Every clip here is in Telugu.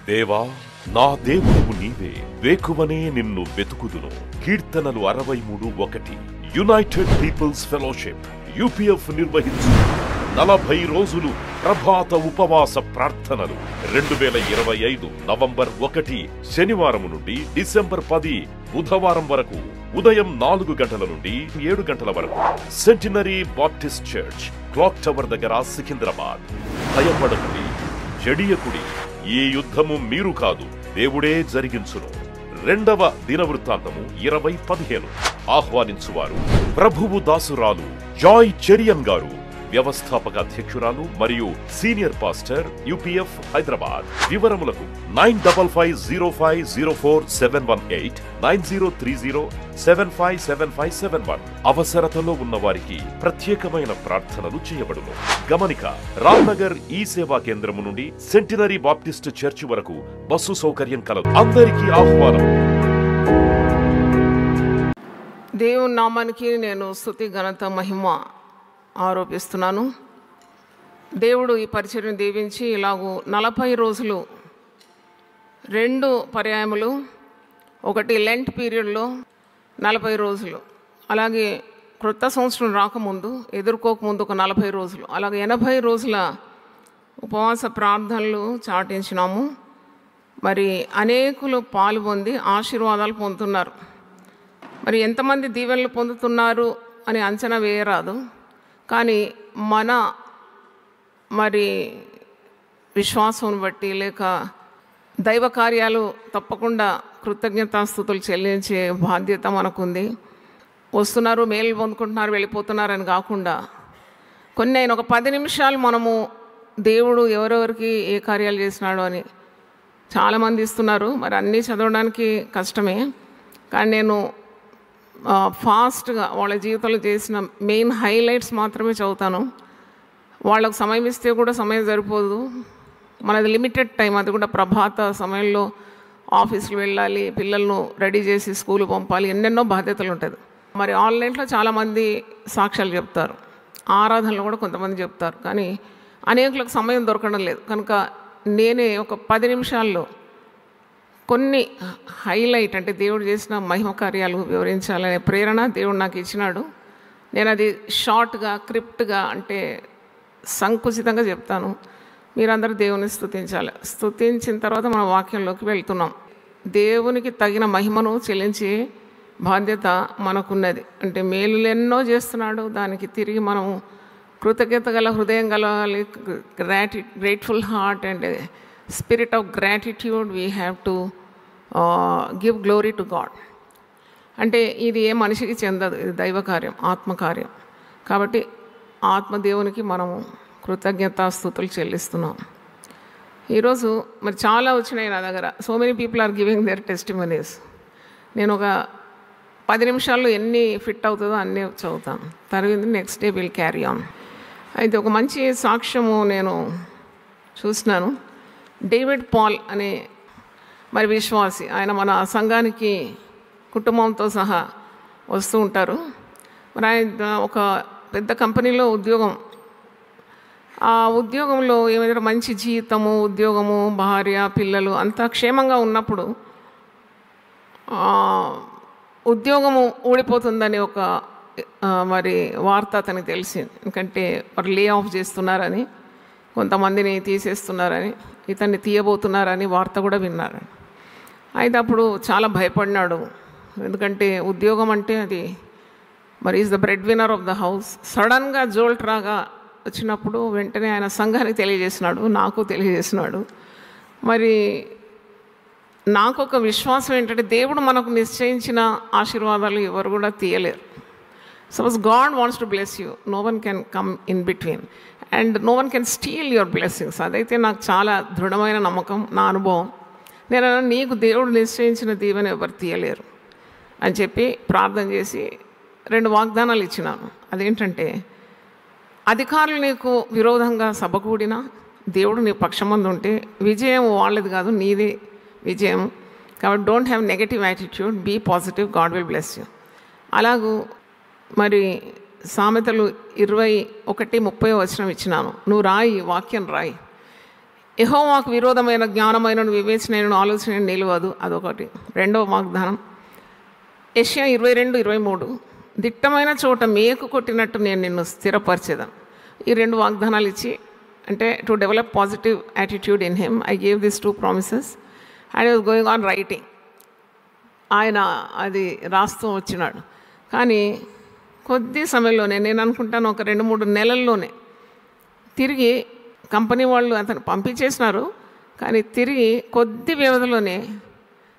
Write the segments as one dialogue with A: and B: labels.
A: దేవా, నా దేవుడవు నీవే, వేకువనే నిన్ను వెతుకుదును. కీర్తనలు 63:1. యునైటెడ్ పీపుల్స్ ఫెలోషిప్ యూపీఎఫ్ నిర్వహించు 40 రోజులు ప్రభాత ఉపవాస ప్రార్థనలు 2025 నవంబర్ 1 శనివారం నుండి డిసెంబర్ 10 బుధవారం వరకు ఉదయం 4 గంటల నుండి 7 గంటల వరకు centenary Baptist church, clock tower దగ్గర, సికింద్రాబాద్. భయపడకుడి, జడియకుడి, ఈ యుద్ధము మీరు కాదు, దేవుడే జరిగించును. 2వ దినవృత్తాంతము 20:15. ఆహ్వానించువారు ప్రభువు దాసురాలు జాయ్ చెరియన్ గారు, వ్యవస్థాపక అధ్యక్షురాలు మరియు సీనియర్ పాస్టర్, యూపీఎఫ్ హైదరాబాద్. వివరములకు 9505044718 9030757571. అవసరతలో ఉన్న వారికి ప్రత్యేకమైన ప్రార్థనలు చేయబడును. గమనిక: రామ్నగర్ ఈ సేవా కేంద్రము నుండి సెంటినరీ బాప్టిస్ట్ చర్చ్ వరకు బస్సు సౌకర్యం కలదు. అందరికీ ఆహ్వానం.
B: దేవుని నామానికి నేను స్తుతి, ఘనత, మహిమ ఆరోపిస్తున్నాను. దేవుడు ఈ పరిచర్యను దీవించి ఇలాగూ 40 రోజులు 2 పర్యాయములు, ఒకటి లెంట్ పీరియడ్లో 40 రోజులు, అలాగే క్రొత్త సంవత్సరం రాకముందు ఎదుర్కోకముందు ఒక 40 రోజులు, అలాగే 80 రోజుల ఉపవాస ప్రార్థనలు చాటించినాము. మరి అనేకులు పాలు పొంది ఆశీర్వాదాలు పొందుతున్నారు. మరి ఎంతమంది దీవెనలు పొందుతున్నారు అని అంచనా వేయరాదు. కానీ మన విశ్వాసం బట్టి లేక దైవ కార్యాలు తప్పకుండా కృతజ్ఞతాస్తుతులు చెల్లించే బాధ్యత మనకుంది. వస్తున్నారు, మేలు పొందుకుంటున్నారు, వెళ్ళిపోతున్నారని కాకుండా కొన్ని అయిన ఒక 10 నిమిషాలు మనము దేవుడు ఎవరెవరికి ఏ కార్యాలు చేసినాడు అని చాలామంది ఇస్తున్నారు. మరి అన్నీ చదవడానికి కష్టమే, కానీ నేను ఫాస్ట్గా వాళ్ళ జీవితంలో చేసిన మెయిన్ హైలైట్స్ మాత్రమే చదువుతాను. వాళ్ళకు సమయం ఇస్తే కూడా సమయం సరిపోదు. మనది లిమిటెడ్ టైం, అది కూడా ప్రభాత సమయంలో ఆఫీసులు వెళ్ళాలి, పిల్లలను రెడీ చేసి స్కూల్ పంపాలి, ఎన్నెన్నో బాధ్యతలు ఉంటుంది. మరి ఆన్లైన్లో చాలామంది సాక్ష్యాలు చెప్తారు, ఆరాధనలు కూడా కొంతమంది చెప్తారు, కానీ అనేకులకు సమయం దొరకడం లేదు. కనుక నేనే ఒక 10 నిమిషాల్లో కొన్ని హైలైట్, అంటే దేవుడు చేసిన మహిమ కార్యాలు వివరించాలనే ప్రేరణ దేవుడు నాకు ఇచ్చినాడు. నేను అది షార్ట్గా, క్రిప్ట్గా, అంటే సంకుచితంగా చెప్తాను. మీరందరూ దేవుని స్తుతించాలి. స్తుతించిన తర్వాత మన వాక్యంలోకి వెళ్తున్నాం. దేవునికి తగిన మహిమను చెల్లించే బాధ్యత మనకున్నది. అంటే మేలులు ఎన్నో చేస్తున్నాడు, దానికి తిరిగి మనము కృతజ్ఞత గల హృదయం కలగాలి. Grateful heart and spirit of gratitude we have to give glory to God. అంటే ఇది ఏ మనిషికి చెందదు, ఇది దైవ కార్యం, ఆత్మకార్యం. కాబట్టి ఆత్మదేవునికి మనము కృతజ్ఞతాస్తుతులు చెల్లిస్తున్నాం. ఈరోజు మరి చాలా వచ్చినాయి నా దగ్గర. So many people are giving their testimonies. నేను ఒక 10 నిమిషాల్లో ఎన్ని ఫిట్ అవుతుందో అన్నీ చదువుతాను. తర్వాత next day will carry on. అయితే ఒక మంచి సాక్ష్యము నేను చూసినాను. డేవిడ్ పాల్ అనే మరి విశ్వాసి, ఆయన మన సంఘానికి కుటుంబంతో సహా వస్తూ ఉంటారు. మరి ఆయన ఒక పెద్ద కంపెనీలో ఉద్యోగం, ఆ ఉద్యోగంలో ఏమైనా మంచి జీతము, ఉద్యోగము, భార్య, పిల్లలు అంతా క్షేమంగా ఉన్నప్పుడు ఉద్యోగము ఊడిపోతుందని ఒక మరి వార్త అతనికి తెలిసింది. ఎందుకంటే వారు లే ఆఫ్ చేస్తున్నారని, కొంతమందిని తీసేస్తున్నారని, ఇతన్ని తీయబోతున్నారని వార్త కూడా విన్నారు. అయితే అప్పుడు చాలా భయపడినాడు. ఎందుకంటే ఉద్యోగం అంటే అది మరి is the bread winner of the house. సడన్గా జోల్ట్ రాగా వచ్చినప్పుడు వెంటనే ఆయన సంఘానికి తెలియజేసినాడు, నాకు తెలియజేసినాడు. మరి నాకు ఒక విశ్వాసం ఏంటంటే దేవుడు మనకు నిశ్చయించిన ఆశీర్వాదాలు ఎవరు కూడా తీయలేరు. Suppose God wants to bless you, no one can come in between and no one can steal your blessings. అదైతే నాకు చాలా దృఢమైన నమ్మకం, నా అనుభవం. నేను నీకు దేవుడు నిశ్చయించిన దీవెన ఎవరు తీయలేరు అని చెప్పి ప్రార్థన చేసి 2 వాగ్దానాలు ఇచ్చినాను. అదేంటంటే, అధికారులు నీకు విరోధంగా సభ కూడినా దేవుడు నీ పక్షమందు ఉంటే విజయం వాళ్ళది కాదు, నీదే విజయం. కాబట్టి don't have negative attitude, be positive, God will bless you. అలాగూ మరి సామెతలు 21:30 ఇచ్చినాను. నువ్వు రాయి, వాక్యం రాయి. యెహోవాకు విరోధమైన జ్ఞానమైన వివేచనైన ఆలోచన నిలవదు, అదొకటి. రెండవ వాగ్దానం యెషయా 22:23, దిట్టమైన చోట మేకు కొట్టినట్టు నేను నిన్ను స్థిరపరిచేదాను. ఈ 2 వాగ్దానాలు ఇచ్చి, అంటే to develop positive attitude in him I gave this 2 promises and was going on writing. ఆయన అది రాస్తూ వచ్చినాడు. కానీ కొద్ది సమయంలోనే, నేను అనుకుంటాను ఒక 2-3 నెలల్లోనే తిరిగి కంపెనీ వాళ్ళు అతను పంపించేసినారు. కానీ తిరిగి కొద్ది వ్యవధిలోనే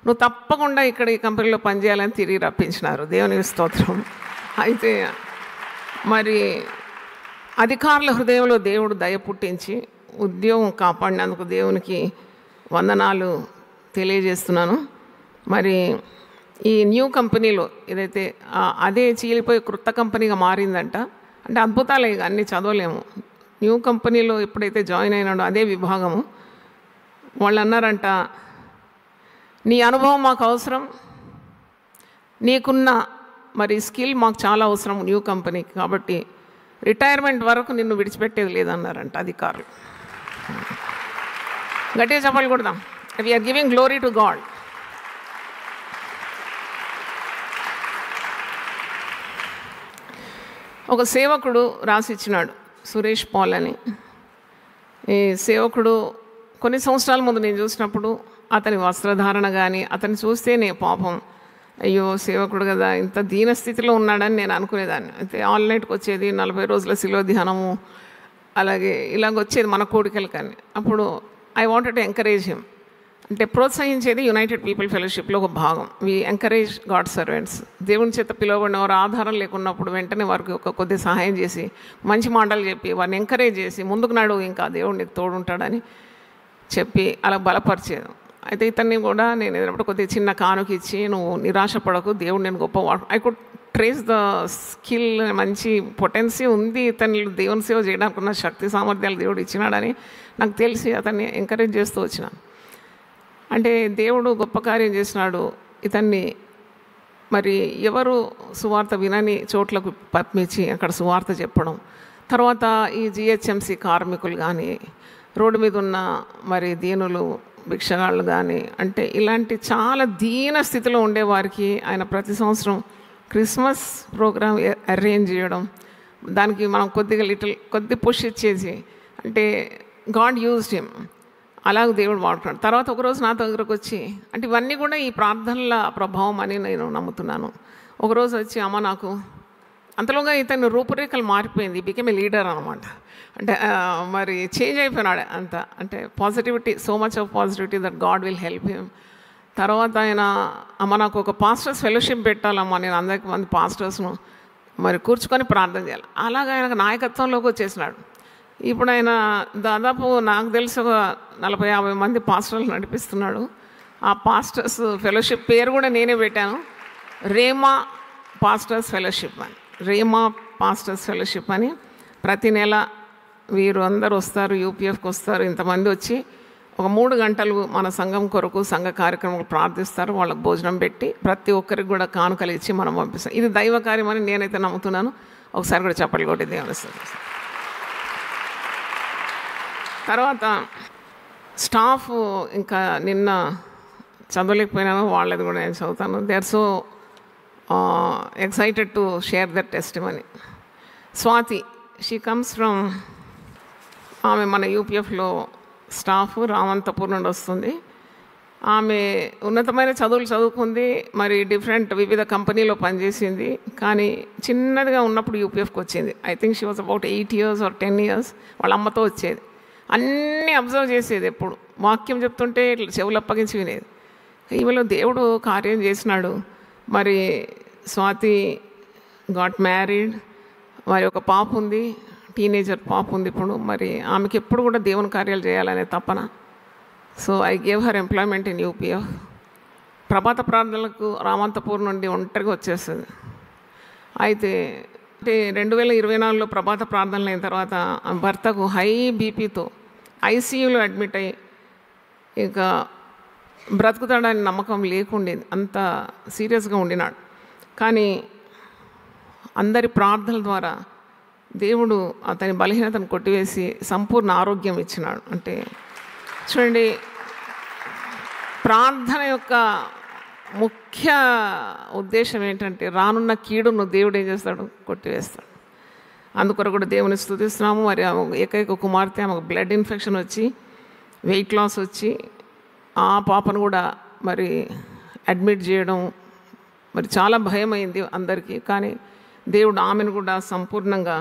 B: నువ్వు తప్పకుండా ఇక్కడ ఈ కంపెనీలో పనిచేయాలని తిరిగి రప్పించినారు. దేవునికి స్తోత్రం. అయితే మరి అధికారుల హృదయంలో దేవుడు దయ పుట్టించి ఉద్యోగం కాపాడినందుకు దేవునికి వందనాలు తెలియజేస్తున్నాను. మరి ఈ న్యూ కంపెనీలో ఏదైతే అదే చీలిపోయి క్రొత్త కంపెనీగా మారిందంట. అంటే అద్భుతాలే, ఇక అన్నీ చదవలేము. న్యూ కంపెనీలో ఎప్పుడైతే జాయిన్ అయినాడో అదే విభాగము, వాళ్ళు అన్నారంట, నీ అనుభవం మాకు అవసరం, నీకున్న మరి స్కిల్ మాకు చాలా అవసరం న్యూ కంపెనీకి, కాబట్టి రిటైర్మెంట్ వరకు నిన్ను విడిచిపెట్టేది లేదన్నారంట అధికారులు. గట్టిగా చెప్పాలి కొడదాం. We're giving glory to God. ఒక సేవకుడు రాసిచ్చినాడు, సురేష్ పాల్ అని. ఈ సేవకుడు కొన్ని సంవత్సరాల ముందు నేను చూసినప్పుడు అతని వస్త్రధారణ కానీ అతన్ని చూస్తేనే పాపం, అయ్యో సేవకుడు కదా ఇంత దీన స్థితిలో ఉన్నాడని నేను అనుకునేదాన్ని. అయితే ఆల్ నైట్కి వచ్చేది, 40 రోజుల శిలువ ధ్యానము, అలాగే ఇలాగ వచ్చేది మన కోడికలు. కానీ అప్పుడు I wanted to encourage him, అంటే ప్రోత్సహించేది యునైటెడ్ పీపుల్ ఫెలోషిప్లో ఒక భాగం. We encourage God servants. దేవుని చేత పిలువబడిన వారు ఆధారం లేకున్నప్పుడు వెంటనే వారికి ఒక కొద్ది సహాయం చేసి మంచి మాటలు చెప్పి వారిని ఎంకరేజ్ చేసి ముందుకు నాడు ఇంకా దేవుడు నీకు తోడుంటాడని చెప్పి అలా బలపరిచేది. అయితే ఇతన్ని కూడా నేను ఏదైనా కొద్దిగా చిన్న కానుక ఇచ్చి, నువ్వు నిరాశపడకు, దేవుడు నేను గొప్ప, I could trace the skill, మంచి పొటెన్సీ ఉంది ఇతన్ని దేవుని సేవ చేయడానికి ఉన్న శక్తి సామర్థ్యాలు దేవుడు ఇచ్చినాడని నాకు తెలిసి అతన్ని ఎంకరేజ్ చేస్తూ వచ్చినాను. అంటే దేవుడు గొప్ప కార్యం చేసినాడు. ఇతన్ని మరి ఎవరు సువార్త వినని చోట్లకు పంపించి అక్కడ సువార్త చెప్పడం. తర్వాత ఈ జిహెచ్ఎంసి కార్మికులు కానీ, రోడ్డు మీద ఉన్న మరి దీనులు, భిక్షగాళ్ళు కానీ, అంటే ఇలాంటి చాలా దీన స్థితిలో ఉండేవారికి ఆయన ప్రతి సంవత్సరం క్రిస్మస్ ప్రోగ్రామ్ అరేంజ్ చేయడం, దానికి మనం కొద్ది పుష్ ఇచ్చేసి, అంటే గాడ్ యూజ్డ్ హిమ్. అలాగ దేవుడు వాడుతున్నాడు. తర్వాత ఒకరోజు నా దగ్గరకు వచ్చి, అంటే ఇవన్నీ కూడా ఈ ప్రార్థనల ప్రభావం అని నేను నమ్ముతున్నాను. ఒకరోజు వచ్చి, అమ్మ నాకు అంతలోగా ఇతను రూపురేఖలు మారిపోయింది, బికెమ్ ఏ లీడర్ అనమాట. అంటే మరి చేంజ్ అయిపోయినాడు అంత, అంటే positivity, so much of positivity that God will help him. తర్వాత ఆయన, అమ్మ నాకు ఒక పాస్టర్స్ ఫెలోషిప్ పెట్టాలమ్మా, నేను అందరికి మంది పాస్టర్స్ను మరి కూర్చుకొని ప్రార్థన చేయాలి. అలాగ ఆయనకు నాయకత్వంలోకి వచ్చేసినాడు. ఇప్పుడు ఆయన దాదాపు నాకు తెలిసి ఒక 40-50 మంది పాస్టర్లు నడిపిస్తున్నాడు. ఆ పాస్టర్స్ ఫెలోషిప్ పేరు కూడా నేనే పెట్టాను, రేమా పాస్టర్స్ ఫెలోషిప్ అని. రేమా పాస్టర్స్ ఫెలోషిప్ అని ప్రతి నెల వీరు అందరూ వస్తారు, యూపీఎఫ్కి వస్తారు. ఇంతమంది వచ్చి ఒక 3 గంటలు మన సంఘం కొరకు సంఘ కార్యక్రమాలు ప్రార్థిస్తారు. వాళ్ళకి భోజనం పెట్టి ప్రతి ఒక్కరికి కూడా కానుకలు ఇచ్చి మనం పంపిస్తాం. ఇది దైవ కార్యం అని నేనైతే నమ్ముతున్నాను. ఒకసారి కూడా చెప్పలు కొట్టి దేవుని. తర్వాత స్టాఫ్ ఇంకా నిన్న చదవలేకపోయినాను, వాళ్ళది కూడా నేను చదువుతాను. They are so excited to share that testimony. Swathi, she comes from, ఆమె మన యూపీఎఫ్లో స్టాఫ్, రామంతపూర్ నుండి వస్తుంది. ఆమె ఉన్నతమైన చదువులు చదువుకుంది, మరి వివిధ కంపెనీలో పనిచేసింది. కానీ చిన్నదిగా ఉన్నప్పుడు యూపీఎఫ్కి వచ్చింది. I think she was about 8 years or 10 years. వాళ్ళ అమ్మతో వచ్చేది, అన్నీ అబ్జర్వ్ చేసేది. ఎప్పుడు వాక్యం చెప్తుంటే ఇట్లా చెవులు అప్పగించి వినేది. ఈమెలో దేవుడు కార్యం చేసినాడు. మరి స్వాతి గాట్ మ్యారీడ్, మరి ఒక పాప ఉంది, టీనేజర్ పాప ఉంది ఇప్పుడు. మరి ఆమెకి ఎప్పుడు కూడా దేవుని కార్యాలు చేయాలనే తపన. So I gave her employment in UPF. ప్రభాత ప్రార్థనలకు రామంతపూర్ నుండి ఒంటరిగా వచ్చేస్తుంది. అయితే 2024లో ప్రభాత ప్రార్థనలు అయిన తర్వాత భర్తకు హై బీపీతో ఐసీయూలో అడ్మిట్ అయ్యి ఇక బ్రతుకుతాడని నమ్మకం లేకుండేది, అంత సీరియస్గా ఉండినాడు. కానీ అందరి ప్రార్థనల ద్వారా దేవుడు అతని బలహీనతను కొట్టివేసి సంపూర్ణ ఆరోగ్యం ఇచ్చినాడు. అంటే చూడండి, ప్రార్థన యొక్క ముఖ్య ఉద్దేశం ఏంటంటే రానున్న కీడును దేవుడు ఏం చేస్తాడు? కొట్టివేస్తాడు. అందుకొరకు కూడా దేవుని స్తుతిస్తున్నాము. మరి ఏకైక కుమార్తె ఆమెకు బ్లడ్ ఇన్ఫెక్షన్ వచ్చి వెయిట్ లాస్ వచ్చి ఆ పాపను కూడా మరి అడ్మిట్ చేయడం మరి చాలా భయమైంది అందరికీ. కానీ దేవుడు ఆమెను కూడా సంపూర్ణంగా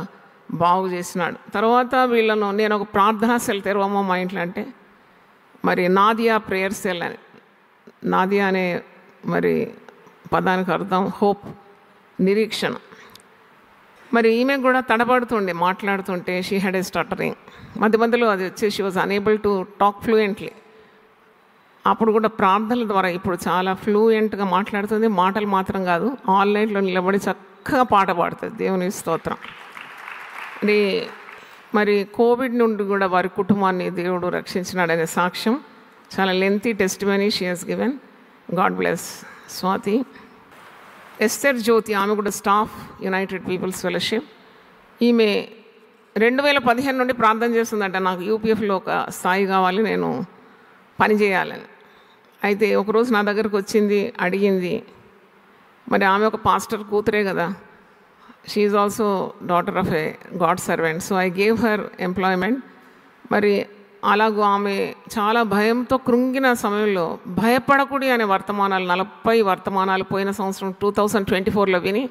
B: బాగు చేసినాడు. తర్వాత వీళ్ళను నేను ఒక ప్రార్థనా సెల్ తెరవమ్మా మా ఇంట్లో అంటే మరి నాదియా ప్రేయర్ సెల్ అని, నాదియా అనే మరి పదానికి అర్థం హోప్, నిరీక్షణ. మరి ఈమె కూడా తడబడుతుండే మాట్లాడుతుంటే, షీ హ్యాడ్ ఏ స్టటరింగ్, మధ్య మధ్యలో అది వచ్చి she was unable to talk fluently. అప్పుడు కూడా ప్రార్థనల ద్వారా ఇప్పుడు చాలా ఫ్లూయెంట్గా మాట్లాడుతుంది. మాటలు మాత్రం కాదు, ఆన్లైన్లో నిలబడి చక్కగా పాట పాడుతుంది. దేవుని స్తోత్రం. మరి కోవిడ్ నుండి కూడా వారి కుటుంబాన్ని దేవుడు రక్షించినాడనే సాక్ష్యం, చాలా lengthy testimony she has given. God bless Swathi. Esther Jyothi, ఆమె కూడా స్టాఫ్ యునైటెడ్ పీపుల్స్ ఫెలోషిప్. ఈమె 2015 నుండి ప్రార్థన చేస్తుందంట, నాకు యూపీఎఫ్లో ఒక స్థాయి కావాలి, నేను పని చేయాలని. అయితే ఒకరోజు నా దగ్గరకు వచ్చింది, అడిగింది. మరి ఆమె ఒక పాస్టర్ కూతురే కదా, she is also daughter of A God servant. So I gave her employment. మరి అలాగూ ఆమె చాలా భయంతో కృంగిన సమయంలో భయపడకూడి అనే వర్తమానాలు 40 వర్తమానాలు పోయిన సంవత్సరం 2024లో విని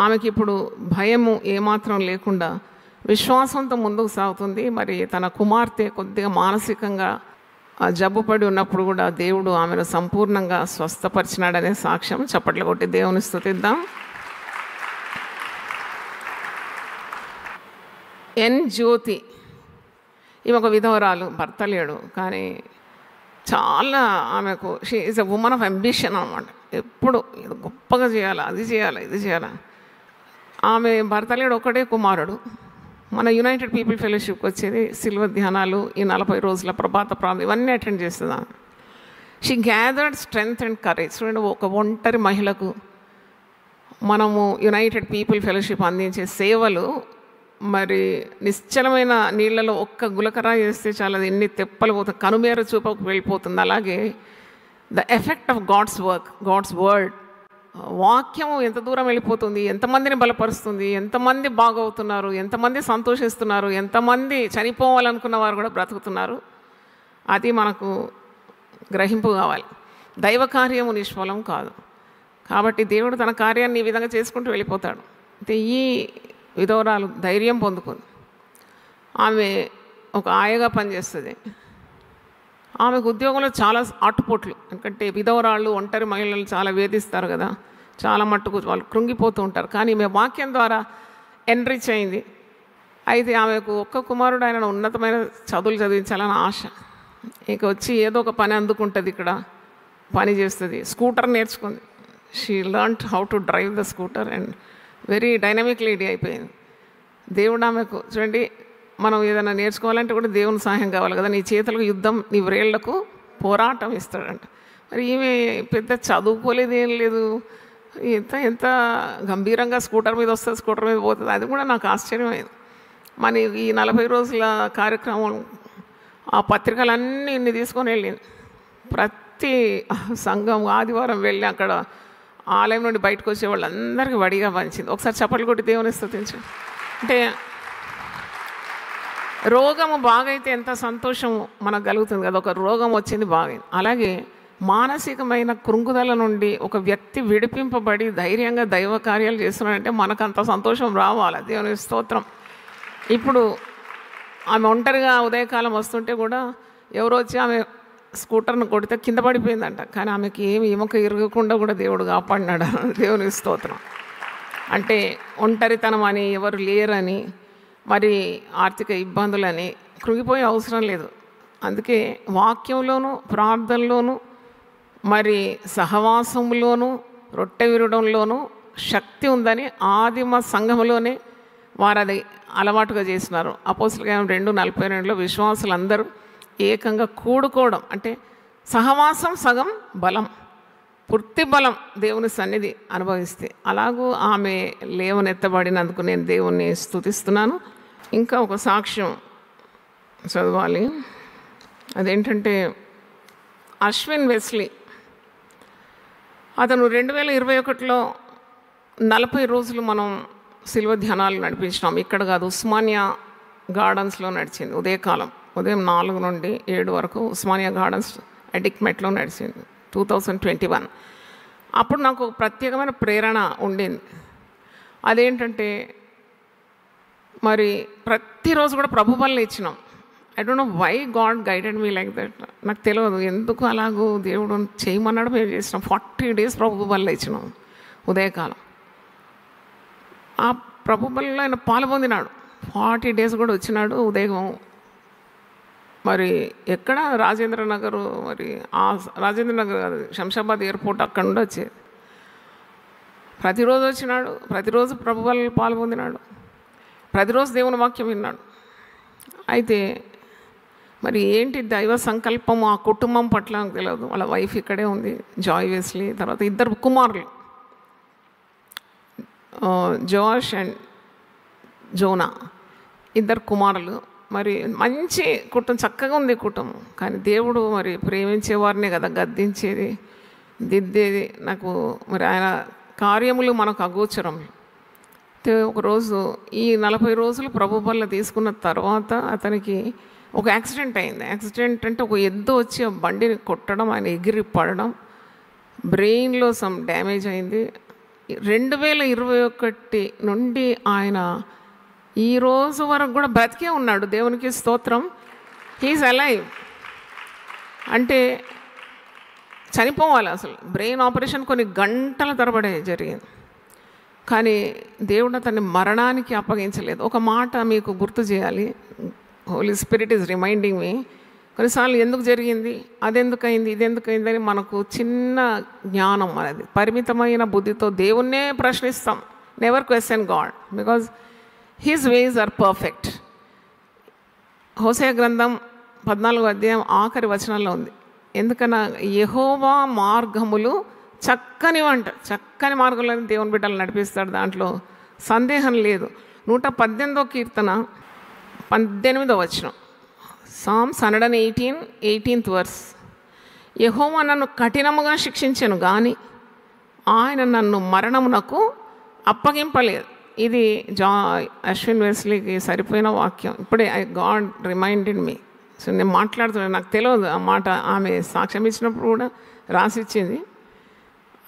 B: ఆమెకి ఇప్పుడు భయము ఏమాత్రం లేకుండా విశ్వాసంతో ముందుకు సాగుతుంది. మరి తన కుమార్తె కొద్దిగా మానసికంగా జబ్బుపడి ఉన్నప్పుడు కూడా దేవుడు ఆమెను సంపూర్ణంగా స్వస్థపరిచినాడనే సాక్ష్యం. చప్పట్లు కొట్టి దేవుని స్తుతిద్దాం. ఎన్ జ్యోతి, ఈమె ఒక విధవరాలు, భర్త లేడు. కానీ చాలా ఆమెకు she is a women of ambition అనమాట. ఎప్పుడు ఇది గొప్పగా చేయాలా, అది చేయాలా, ఇది చేయాలా. ఆమె భర్త లేడు, ఒకటే కుమారుడు. మన యునైటెడ్ పీపుల్ ఫెలోషిప్కి వచ్చేది, సిల్వ ధ్యానాలు, ఈ 40 రోజుల ప్రభాత ప్రాంతం ఇవన్నీ అటెండ్ చేస్తుంది. She gathered strength and courage. చూడండి, ఒక ఒంటరి మహిళకు మనము యునైటెడ్ పీపుల్ ఫెలోషిప్ అందించే సేవలు, మరి నిశ్చలమైన నీళ్ళలో ఒక్క గులకరా చేస్తే చాలా ఎన్ని తెప్పలు పోతుంది, కనుమేర చూపకు వెళ్ళిపోతుంది. అలాగే the effect of God's work, God's word, వాక్యం ఎంత దూరం వెళ్ళిపోతుంది, ఎంతమందిని బలపరుస్తుంది, ఎంతమంది బాగవుతున్నారు, ఎంతమంది సంతోషిస్తున్నారు, ఎంతమంది చనిపోవాలనుకున్న వారు కూడా బ్రతుకుతున్నారు, అది మనకు గ్రహింపు కావాలి. దైవ కార్యము నిష్ఫలం కాదు. కాబట్టి దేవుడు తన కార్యాన్ని ఈ విధంగా చేసుకుంటూ వెళ్ళిపోతాడు. అయితే ఈ విధవరాలు ధైర్యం పొందుకుంది. ఆమె ఒక ఆయగా పనిచేస్తుంది. ఆమెకు ఉద్యోగంలో చాలా ఆటుపోట్లు, ఎందుకంటే విధవరాళ్ళు, ఒంటరి మహిళలు చాలా వేధిస్తారు కదా, చాలా మట్టుకు వాళ్ళు కృంగిపోతూ ఉంటారు. కానీ ఈమె వాక్యం ద్వారా ఎన్రిచ్ అయింది. అయితే ఆమెకు ఒక్క కుమారుడు, ఆయన ఉన్నతమైన చదువులు చదివించాలని ఆశ. ఇక వచ్చి ఏదో ఒక పని అందుకుంటుంది, ఇక్కడ పని చేస్తుంది. స్కూటర్ నేర్చుకుంది. She learned how to drive the scooter and very dynamic lady అయిపోయింది. దేవుడు ఆమెకు, చూడండి, మనం ఏదైనా నేర్చుకోవాలంటే కూడా దేవుని సహాయం కావాలి కదా. నీ చేతులకు యుద్ధం, నీ వ్రేళ్లకు పోరాటం ఇస్తాడంట. మరి ఈమె పెద్ద చదువుకోలేదు, ఏం లేదు, ఎంత గంభీరంగా స్కూటర్ మీద వస్తుంది, స్కూటర్ మీద పోతుంది. అది కూడా నాకు ఆశ్చర్యమైంది. మరి ఈ 40 రోజుల కార్యక్రమం ఆ పత్రికలన్నీ ఇన్ని తీసుకొని వెళ్ళింది. ప్రతి సంఘం ఆదివారం వెళ్ళి అక్కడ ఆలయం నుండి బయటకు వచ్చే వాళ్ళందరికీ వడిగా పంచింది. ఒకసారి చప్పట్లు కొట్టి దేవుని స్తుతించండి. అంటే రోగము బాగైతే ఎంత సంతోషం మనకు కలుగుతుంది కదా, ఒక రోగం వచ్చింది బాగైంది. అలాగే మానసికమైన కృంగుదల నుండి ఒక వ్యక్తి విడిపింపబడి ధైర్యంగా దైవ కార్యాలు చేస్తున్నాడంటే మనకు అంత సంతోషం రావాలి. దేవుని స్తోత్రం. ఇప్పుడు ఆమె ఒంటరిగా ఉదయకాలం వస్తుంటే కూడా ఎవరో వచ్చి ఆమె స్కూటర్ను కొడితే కింద పడిపోయిందంట. కానీ ఆమెకి ఏమి ఎముక ఇరగకుండా కూడా దేవుడు కాపాడినాడు. దేవుని స్తోత్రం. అంటే ఒంటరితనం అని, ఎవరు లేరని, మరి ఆర్థిక ఇబ్బందులని కృంగిపోయే అవసరం లేదు. అందుకే వాక్యంలోనూ, ప్రార్థనలోనూ, మరి సహవాసంలోనూ, రొట్టె విరడంలోనూ శక్తి ఉందని ఆదిమ సంఘములోనే వారు అది అలవాటుగా చేసినారు. అపోస్తలుల కార్యం 2:42లో విశ్వాసులందరూ ఏకంగా కూడుకోవడం అంటే సహవాసం సగం బలం, పూర్తి బలం దేవుని సన్నిధి అనుభవిస్తే. అలాగూ ఆమె లేవనెత్తబడినందుకు నేను దేవుణ్ణి స్తుతిస్తున్నాను. ఇంకా ఒక సాక్ష్యం చదవాలి. అదేంటంటే అశ్విన్ వెస్లీ. అతను 2021లో 40 రోజులు మనం శిలువ ధ్యానాలు నడిపించినాం. ఇక్కడ కాదు, ఉస్మానియా గార్డెన్స్లో నడిచింది. ఉదయం 4 నుండి 7 వరకు ఉస్మానియా గార్డెన్స్ అడిక్మెట్లో నడిచింది 2021. అప్పుడు నాకు ఒక ప్రత్యేకమైన ప్రేరణ ఉండింది. అదేంటంటే మరి ప్రతిరోజు కూడా ప్రభు బలులు ఇచ్చినాం. I don't know why God guided me like that. నాకు తెలియదు ఎందుకు అలాగూ దేవుడు చేయమన్నాడు, మేము చేసినాం. 40 days ప్రభు బలులు ఇచ్చినాం ఉదయకాలం. ఆ ప్రభు బలులో ఆయన పాలు పొందినాడు. 40 days కూడా వచ్చినాడు ఉదయం. మరి ఎక్కడ రాజేంద్ర నగర్, మరి ఆ రాజేంద్ర నగర్ కాదు, శంషాబాద్ ఎయిర్పోర్ట్ అక్కడ నుండి వచ్చేది. ప్రతిరోజు వచ్చినాడు, ప్రతిరోజు ప్రభు బలులో పాలు పొందినాడు, ప్రతిరోజు దేవుని వాక్యం విన్నాడు. అయితే మరి ఏంటి దైవ సంకల్పము ఆ కుటుంబం పట్ల నాకు తెలియదు. వాళ్ళ వైఫ్ ఇక్కడే ఉంది, జాయ్ వెస్లీ. తర్వాత 2 కుమారులు, జోష్ అండ్ జోనా, 2 కుమారులు. మరి మంచి కుటుంబం, చక్కగా ఉంది కుటుంబం. కానీ దేవుడు మరి ప్రేమించేవారినే కదా గద్దించేది, దిద్దేది. నాకు మరి ఆయన కార్యములు మనకు అగోచరం. ఒకరోజు ఈ 40 రోజులు ప్రభు బల్ల తీసుకున్న తర్వాత అతనికి ఒక యాక్సిడెంట్ అయింది. యాక్సిడెంట్ అంటే ఒక ఎద్దు వచ్చి ఆ బండిని కొట్టడం, ఆయన ఎగిరి పడడం, బ్రెయిన్లో సమ్ డ్యామేజ్ అయింది. 2021 నుండి ఆయన ఈ రోజు వరకు కూడా బ్రతికే ఉన్నాడు. దేవునికి స్తోత్రం. He is alive. అంటే చనిపోవాలి అసలు. బ్రెయిన్ ఆపరేషన్ కొన్ని గంటల తరబడే జరిగింది. కానీ దేవుడు అతన్ని మరణానికి అప్పగించలేదు. ఒక మాట మీకు గుర్తు చేయాలి. Holy Spirit is reminding me. కొన్నిసార్లు ఎందుకు జరిగింది, అదెందుకు అయింది, ఇదెందుకు అయిందని మనకు చిన్న జ్ఞానం అనేది, పరిమితమైన బుద్ధితో దేవుణ్ణే ప్రశ్నిస్తాం. Never question God because his ways are perfect. Hosea గ్రంథం 14వ అధ్యాయం ఆఖరి వచనంలో ఉంది. ఎందుకన్నా యెహోవా మార్గములు చక్కని మార్గంలో దేవుని బిడ్డలు నడిపిస్తాడు, దాంట్లో సందేహం లేదు. 118వ కీర్తన 18వ వచనం, Psalms 118, 18th verse. యెహోవా నన్ను కఠినముగా శిక్షించెను కానీ ఆయన నన్ను మరణమునకు అప్పగింపలేదు. ఇది అశ్విన్ వెస్లీకి సరిపోయిన వాక్యం. ఇప్పుడే గాడ్ రిమైండెడ్ మీ. సో నేను మాట్లాడుతున్నాను, నాకు తెలియదు ఆ మాట. ఆమె సాక్ష్యం ఇచ్చినప్పుడు కూడా రాసిచ్చింది,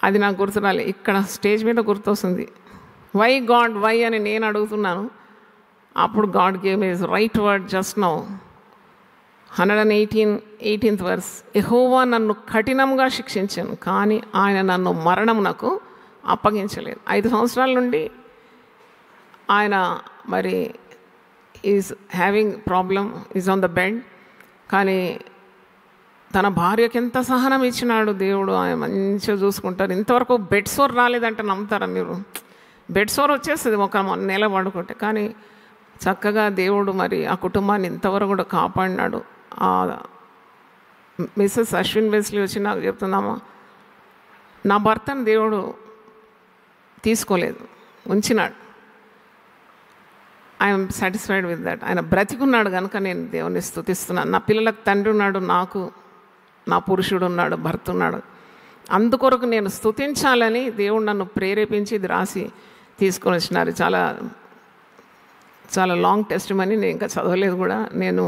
B: అది నాకు గుర్తురాలి. ఇక్కడ స్టేజ్ మీద గుర్తొస్తుంది. వై అని నేను అడుగుతున్నాను. అప్పుడు God gave me right word just now. 118, 18th verse. యెహోవా నన్ను కఠినంగా శిక్షించాను కానీ ఆయన నన్ను మరణమునకు అప్పగించలేదు. 5 సంవత్సరాల నుండి ఆయన మరి is having problem, is on the bed. కానీ తన భార్యకి ఎంత సహనం ఇచ్చినాడు దేవుడు. ఆయన మంచిగా చూసుకుంటారు. ఇంతవరకు బెడ్ సోర్ రాలేదంటే నమ్ముతారా మీరు? బెడ్ సోర్ వచ్చేస్తుంది ఒక నెల పడుకుంటే. కానీ చక్కగా దేవుడు మరి ఆ కుటుంబాన్ని ఇంతవరకు కూడా కాపాడినాడు. మిస్సెస్ అశ్విన్ వెస్లీ వచ్చి నాకు చెప్తున్నామా, నా భర్తను దేవుడు తీసుకోలేదు, ఉంచినాడు. I'm satisfied with that. ఆయన బ్రతికున్నాడు కనుక నేను దేవుని స్తుతిస్తున్నాను. నా పిల్లలకు తండ్రి ఉన్నాడు, నాకు నా పురుషుడు ఉన్నాడు, భర్త ఉన్నాడు. అందుకొరకు నేను స్తుతించాలని దేవుడు నన్ను ప్రేరేపించి ఇది రాసి తీసుకొని వచ్చినారు. చాలా చాలా లాంగ్ టెస్టిమనీ, నేను ఇంకా చదవలేదు కూడా. నేను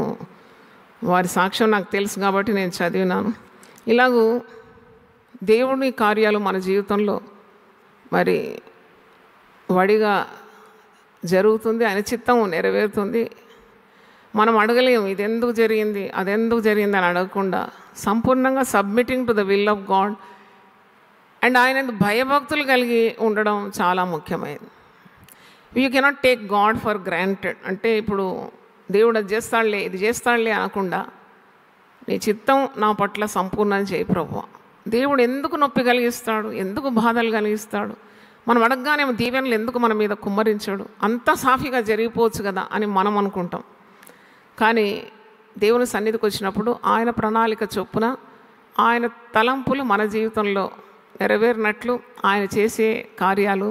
B: వారి సాక్ష్యం నాకు తెలుసు కాబట్టి నేను చదివినాను. ఇలాగూ దేవుని కార్యాలు మన జీవితంలో మరి వడిగా జరుగుతుంది, ఆయన చిత్తం నెరవేరుతుంది. మనం అడగలేము ఇదెందుకు జరిగింది, అదెందుకు జరిగింది అని అడగకుండా సంపూర్ణంగా submitting to the will of God and ఆయన భయభక్తులు కలిగి ఉండడం చాలా ముఖ్యమైనది. You cannot take God for granted. అంటే ఇప్పుడు దేవుడు అది చేస్తాడులే, ఇది చేస్తాడులే అనకుండా నీ చిత్తం నా పట్ల సంపూర్ణం చేయి ప్రభువా. దేవుడు ఎందుకు నొప్పి కలిగిస్తాడు, ఎందుకు బాధలు కలిగిస్తాడు, మనం అడగగానే దీవెనలు ఎందుకు మన మీద కుమ్మరించాడు, అంత సాఫీగా జరిగిపోవచ్చు కదా అని మనం అనుకుంటాం. కానీ దేవుని సన్నిధికి వచ్చినప్పుడు ఆయన ప్రణాళిక చొప్పున ఆయన తలంపులు మన జీవితంలో నెరవేరినట్లు ఆయన చేసే కార్యాలు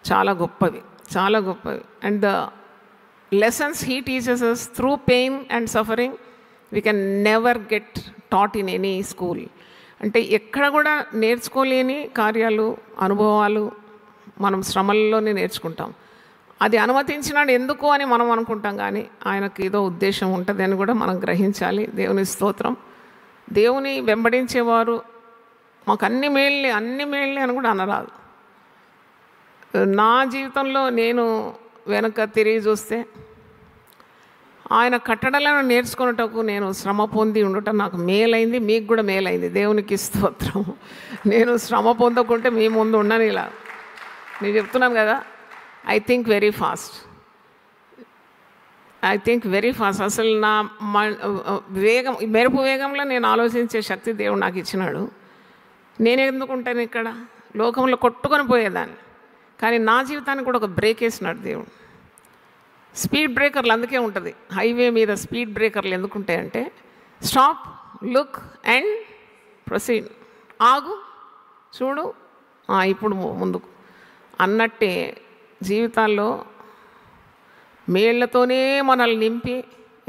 B: చాలా గొప్పవి, చాలా గొప్పవి. And the lessons he teachers us through pain and suffering we can never get taught in any school. అంటే ఎక్కడ కూడా నేర్చుకోలేని కార్యాలు, అనుభవాలు మనం శ్రమల్లోనే నేర్చుకుంటాం. అది అనుమతించినాడు ఎందుకు అని మనం అనుకుంటాం, కానీ ఆయనకు ఏదో ఉద్దేశం ఉంటుంది అని కూడా మనం గ్రహించాలి. దేవుని స్తోత్రం. దేవుని వెంబడించేవారు మాకు అన్ని మేళ్ళే అని కూడా అనరాదు. నా జీవితంలో నేను వెనక తిరిగి చూస్తే ఆయన కట్టడలను నేర్చుకున్నటకు నేను శ్రమ పొంది ఉండటం నాకు మేలైంది, మీకు కూడా మేలైంది. దేవునికి స్తోత్రం. నేను శ్రమ పొందకుంటే మీ ముందు ఉండను. ఇలా నేను చెప్తున్నాను కదా, ఐ థింక్ వెరీ ఫాస్ట్. అసలు నా వేగం, మెరుపు వేగంలో నేను ఆలోచించే శక్తి దేవుడు నాకు ఇచ్చినాడు. నేను ఎందుకుంటాను ఇక్కడ లోకంలో కొట్టుకొని పోయేదాన్ని, కానీ నా జీవితానికి కూడా ఒక బ్రేక్ వేసినాడు దేవుడు. స్పీడ్ బ్రేకర్లు అందుకే ఉంటుంది. హైవే మీద స్పీడ్ బ్రేకర్లు ఎందుకుంటాయంటే స్టాప్, లుక్ అండ్ ప్రొసీడ్. ఆగు, చూడు, ఇప్పుడు ముందుకు అన్నట్టే జీవితాల్లో మేళ్లతోనే మనల్ని నింపి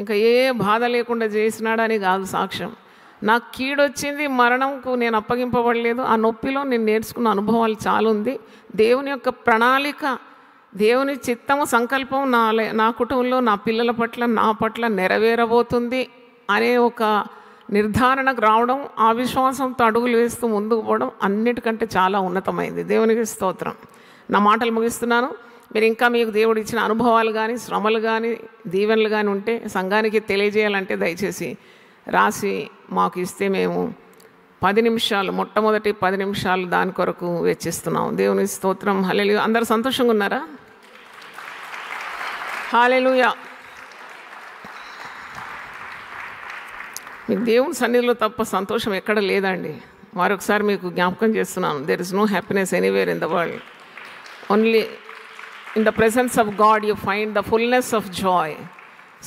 B: ఇంకా ఏ బాధ లేకుండా చేసినాడని కాదు సాక్ష్యం. నాకు కీడొచ్చింది, మరణంకు నేను అప్పగింపబడలేదు. ఆ నొప్పిలో నేను నేర్చుకున్న అనుభవాలు చాలా ఉంది. దేవుని యొక్క ప్రణాళిక, దేవుని చిత్తము, సంకల్పం నా కుటుంబంలో, నా పిల్లల పట్ల, నా పట్ల నెరవేరబోతుంది అనే ఒక నిర్ధారణకు రావడం, ఆ విశ్వాసంతో అడుగులు వేస్తూ ముందుకు పోవడం అన్నిటికంటే చాలా ఉన్నతమైంది. దేవునికి స్తోత్రం. నా మాటలు ముగిస్తున్నాను. మీరు ఇంకా మీకు దేవుడు ఇచ్చిన అనుభవాలు కానీ, శ్రమలు కానీ, దీవెనలు కానీ ఉంటే సంఘానికి తెలియజేయాలంటే దయచేసి రాసి మాకు ఇస్తే మేము 10 నిమిషాలు, మొట్టమొదటి 10 నిమిషాలు దాని కొరకు వెచ్చిస్తున్నాం. దేవుని స్తోత్రం. హల్లెలూయా. అందరు సంతోషంగా ఉన్నారా? హల్లెలూయా. మీకు దేవుని సన్నిధిలో తప్ప సంతోషం ఎక్కడ లేదండి. మరొకసారి మీకు జ్ఞాపకం చేస్తున్నాను. There is no happiness anywhere in the world. Only in the presence of God you find the fullness of joy.